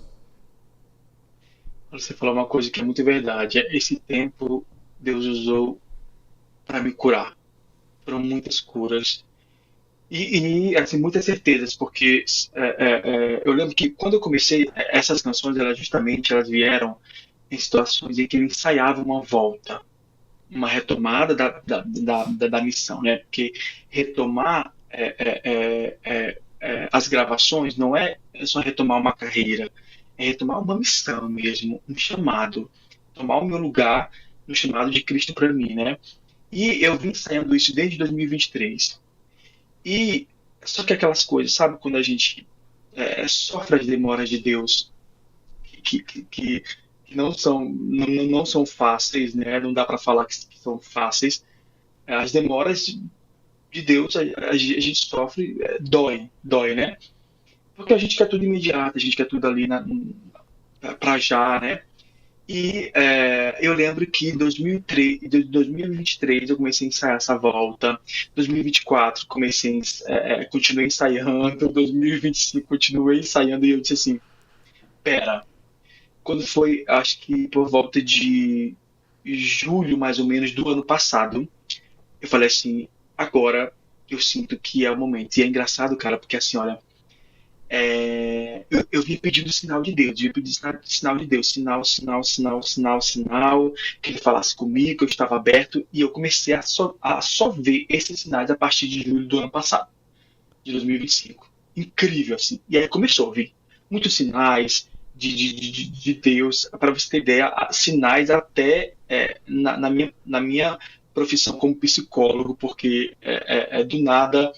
Você falou uma coisa que é muito verdade. Esse tempo Deus usou para me curar. Foram muitas curas. Assim, muitas certezas, porque eu lembro que quando eu comecei, essas canções, elas vieram em situações em que eu ensaiava uma volta, uma retomada da missão, né? Porque retomar as gravações não é só retomar uma carreira, é retomar uma missão mesmo, um chamado, tomar o meu lugar no chamado de Cristo para mim, né? E eu vim ensaiando isso desde 2023. E só que aquelas coisas, sabe, quando a gente sofre as demoras de Deus, que não são fáceis, né? Não dá para falar que são fáceis. As demoras de Deus a gente sofre, dói, né? Porque a gente quer tudo imediato, a gente quer tudo ali para já, né? E eu lembro que em 2003, 2023 eu comecei a ensaiar essa volta. 2024 continuei ensaiando. 2025 continuei ensaiando e eu disse assim, pera, quando foi, acho que por volta de julho mais ou menos do ano passado, eu falei assim, agora eu sinto que é o momento. E é engraçado, cara, porque assim, olha, eu vim pedindo sinal de Deus, eu vim pedindo sinal de Deus, sinal, que ele falasse comigo, que eu estava aberto, e eu comecei a só ver esses sinais a partir de julho do ano passado, de 2025. Incrível, assim. E aí começou a vir muitos sinais de Deus, para você ter ideia, sinais até na minha profissão como psicólogo, porque do nada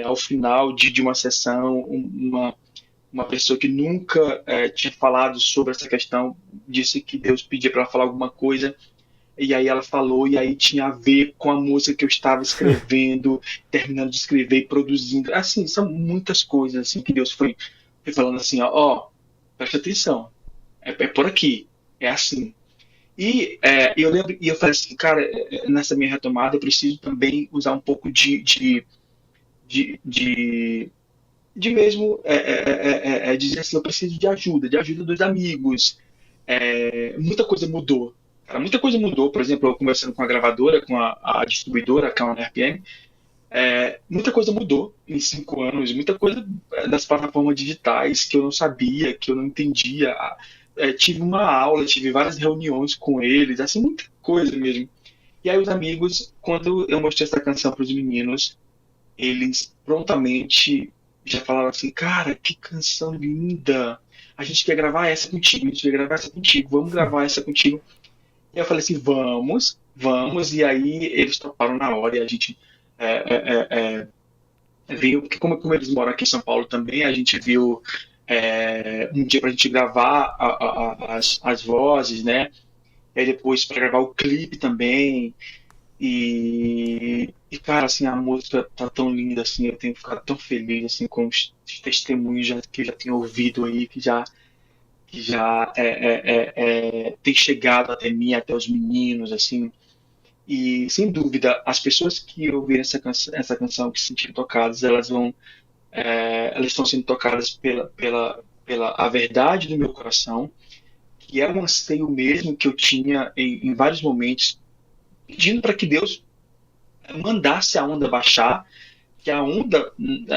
ao final de uma sessão, uma pessoa que nunca tinha falado sobre essa questão disse que Deus pedia para ela falar alguma coisa, e aí ela falou, e aí tinha a ver com a música que eu estava escrevendo, terminando de escrever e produzindo. Assim, são muitas coisas assim que Deus foi falando assim, ó, presta atenção, é por aqui, é assim. E eu lembro, e eu falei assim, cara, nessa minha retomada eu preciso também usar um pouco de, de, de mesmo dizer assim, eu preciso de ajuda dos amigos. Muita coisa mudou. Cara, muita coisa mudou, por exemplo, eu conversando com a gravadora, com a distribuidora, que é a RPM, muita coisa mudou em 5 anos, muita coisa das plataformas digitais que eu não sabia, que eu não entendia. Tive uma aula, tive várias reuniões com eles, assim, muita coisa mesmo. E aí os amigos, quando eu mostrei essa canção para os meninos, eles prontamente já falaram assim, cara, que canção linda! A gente quer gravar essa contigo, a gente quer gravar essa contigo, vamos gravar essa contigo. E eu falei assim, vamos, vamos, e aí eles toparam na hora e a gente viu, porque como eles moram aqui em São Paulo também, a gente viu um dia pra gente gravar as vozes, né? E aí depois para gravar o clipe também. Cara, assim, a música tá tão linda, assim, eu tenho ficado tão feliz, assim, com os testemunhos que eu já tenho ouvido aí, que já tem chegado até mim, até os meninos, assim, e, sem dúvida, as pessoas que ouvirem essa canção, que se sentirem tocadas, elas estão sendo tocadas pela a verdade do meu coração, que é um anseio mesmo que eu tinha em vários momentos, pedindo para que Deus mandasse a onda baixar, que a onda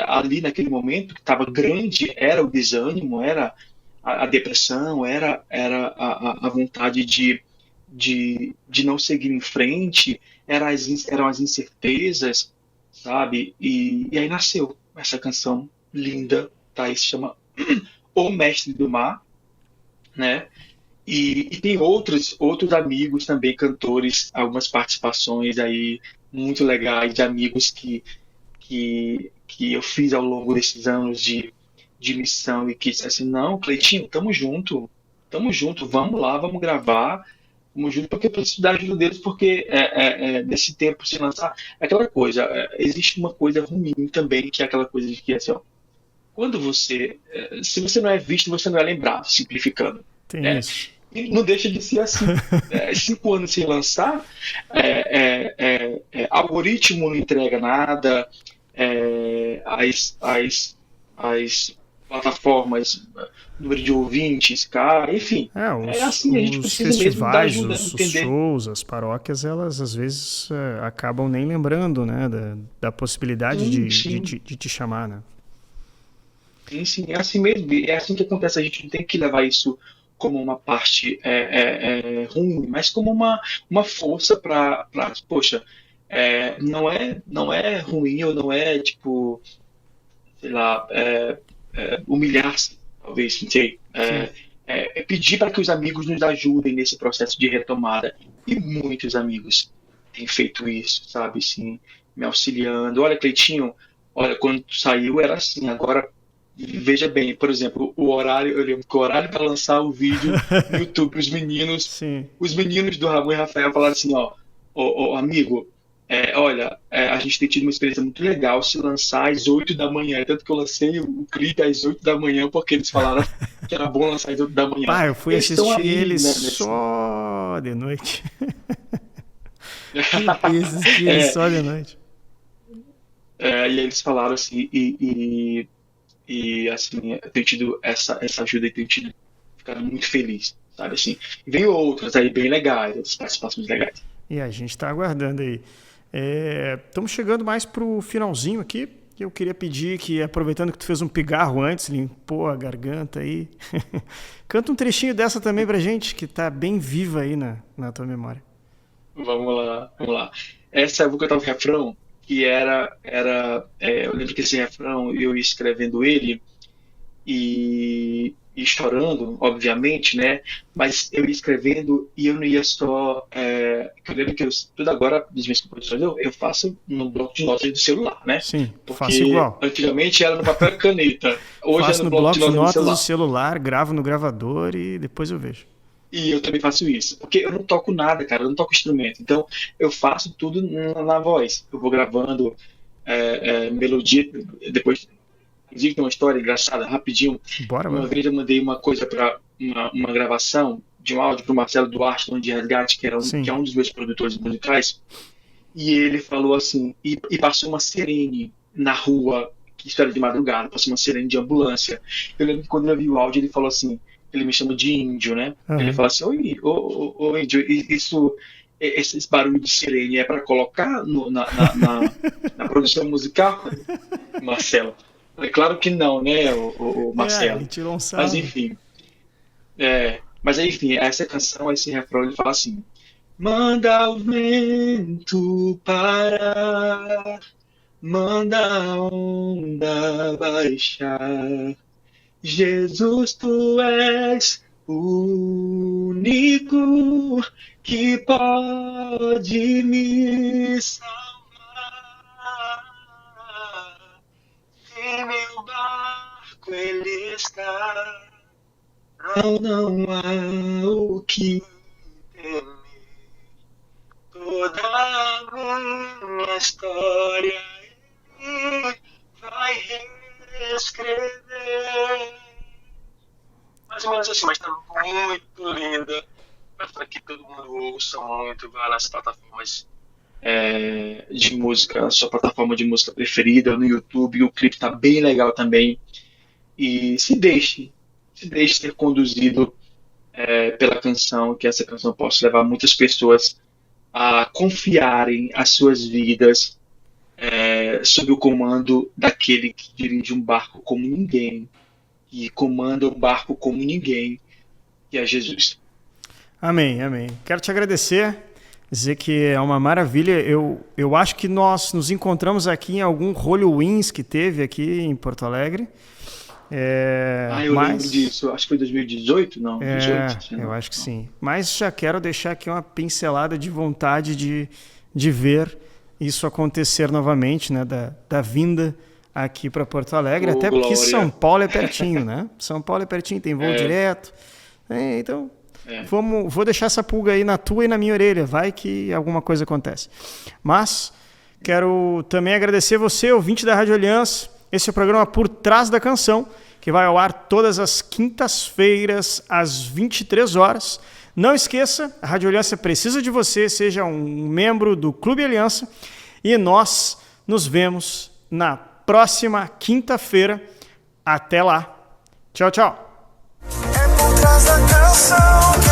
ali naquele momento que estava grande era o desânimo, era a depressão, era a vontade de não seguir em frente, eram as incertezas, sabe? E aí nasceu essa canção linda, tá? Aí se chama O Mestre do Mar, né? E tem outros amigos também, cantores, algumas participações aí muito legais de amigos que eu fiz ao longo desses anos de missão e que disse assim, não, Cleitinho, tamo junto, vamos lá, vamos gravar, vamos junto, porque eu preciso da ajuda deles, porque nesse tempo se lançar, aquela coisa, existe uma coisa ruim também, que é aquela coisa de que assim, ó, quando se você não é visto, você não é lembrado, simplificando,
Tem
né?
isso.
E não deixa de ser assim. 5 anos sem lançar, algoritmo não entrega nada, as plataformas, número de ouvintes, cara, enfim. É assim, a gente
Os
precisa mesmo da
festivais,
ajuda,
os
entender.
shows, as paróquias, elas às vezes acabam nem lembrando, né, da possibilidade
Sim,
de
sim,
te chamar, né?
sim, sim, é assim mesmo. É assim que acontece. A gente não tem que levar isso como uma parte ruim, mas como uma força para, poxa, não é ruim ou não é tipo, sei lá, humilhar-se, talvez, não sei.
Sim.
É pedir para que os amigos nos ajudem nesse processo de retomada. E muitos amigos têm feito isso, sabe? Sim, me auxiliando. Olha, Cleitinho, olha, quando tu saiu era assim, agora veja bem, por exemplo, o horário, eu lembro que o horário para lançar o vídeo no YouTube,
Sim.
os meninos do Ramon e Rafael falaram assim, ó, amigo, olha, a gente tem tido uma experiência muito legal se lançar às 8 da manhã. Tanto que eu lancei o clipe às 8 da manhã, porque eles falaram que era bom lançar às 8 da manhã.
Pá, eu fui
Eles estão
assistir
aí,
ele
né,
só de noite. Eu fui assistir ele
é,
só de noite.
e eles falaram assim, assim, eu tenho tido essa ajuda e tenho tido ficado muito feliz, sabe assim. E vem outras aí bem legais, outras participações legais.
E a gente está aguardando aí. Estamos chegando mais pro finalzinho aqui. Eu queria pedir que, aproveitando que tu fez um pigarro antes, limpou a garganta aí, canta um trechinho dessa também pra gente, que tá bem viva aí na tua memória.
Vamos lá, vamos lá. Essa eu vou cantar o refrão, que eu lembro que esse refrão eu ia escrevendo ele e chorando, obviamente, né? Mas eu ia escrevendo e eu não ia só. Eu lembro que tudo agora, das minhas composições, eu faço no bloco de notas do celular, né?
Sim, faço
Porque
igual.
antigamente era no papel e caneta, hoje é
Faço
no
no
bloco
bloco
de
de
notas do
notas do
celular.
celular, gravo no gravador e depois eu vejo.
E eu também faço isso, porque eu não toco nada, cara, eu não toco instrumento. Então, eu faço tudo na voz. Eu vou gravando melodia, depois. Inclusive, tem uma história engraçada, rapidinho.
Bora,
Uma
bora.
vez eu mandei uma coisa para uma gravação de um áudio para o Marcelo Duarte, dono de Resgate, que
Sim.
é um dos meus produtores musicais, e ele falou assim, e passou uma sirene na rua, que isso era de madrugada, passou uma sirene de ambulância. Eu lembro que quando eu vi o áudio, ele falou assim, ele me chama de índio, né? Ele
Aham.
falou assim, oi, ô, índio, esse barulho de sirene é para colocar na produção musical, Marcelo? É claro que não, né, o
Ele
Marcelo?
tirou um
Mas
sarro.
enfim, essa canção, esse refrão, ele fala assim: manda o vento parar, manda a onda baixar. Jesus, tu és o único que pode me salvar. Se meu barco ele está, não há o que temer. Toda a minha história ele vai reescrever. Mais ou menos assim, mas tá muito linda. Para que todo mundo ouça muito, vá nas plataformas de música, a sua plataforma de música preferida, no YouTube. O clipe tá bem legal também. E se deixe ser conduzido pela canção, que essa canção possa levar muitas pessoas a confiarem as suas vidas sob o comando daquele que dirige um barco como ninguém, e comanda um barco como ninguém, que é Jesus.
Amém, amém. Quero te agradecer, dizer que é uma maravilha. Eu acho que nós nos encontramos aqui em algum Halloween que teve aqui em Porto Alegre.
Eu lembro
Mas
disso, acho que foi 2018, não, 18, se
eu
não.
acho que sim. Mas já quero deixar aqui uma pincelada de vontade de ver isso acontecer novamente, né? Da vinda aqui para Porto Alegre,
Oh,
até porque São
glória.
Paulo é pertinho, né? São Paulo é pertinho, tem voo
É,
direto. Então,
é.
vou deixar essa pulga aí na tua e na minha orelha. Vai que alguma coisa acontece. Mas quero também agradecer você, ouvinte da Rádio Aliança. Esse é o programa Por Trás da Canção, que vai ao ar todas as quintas-feiras, às 23 horas. Não esqueça, a Rádio Aliança precisa de você, seja um membro do Clube Aliança. E nós nos vemos na próxima quinta-feira. Até lá. Tchau, tchau.
É por trás da canção.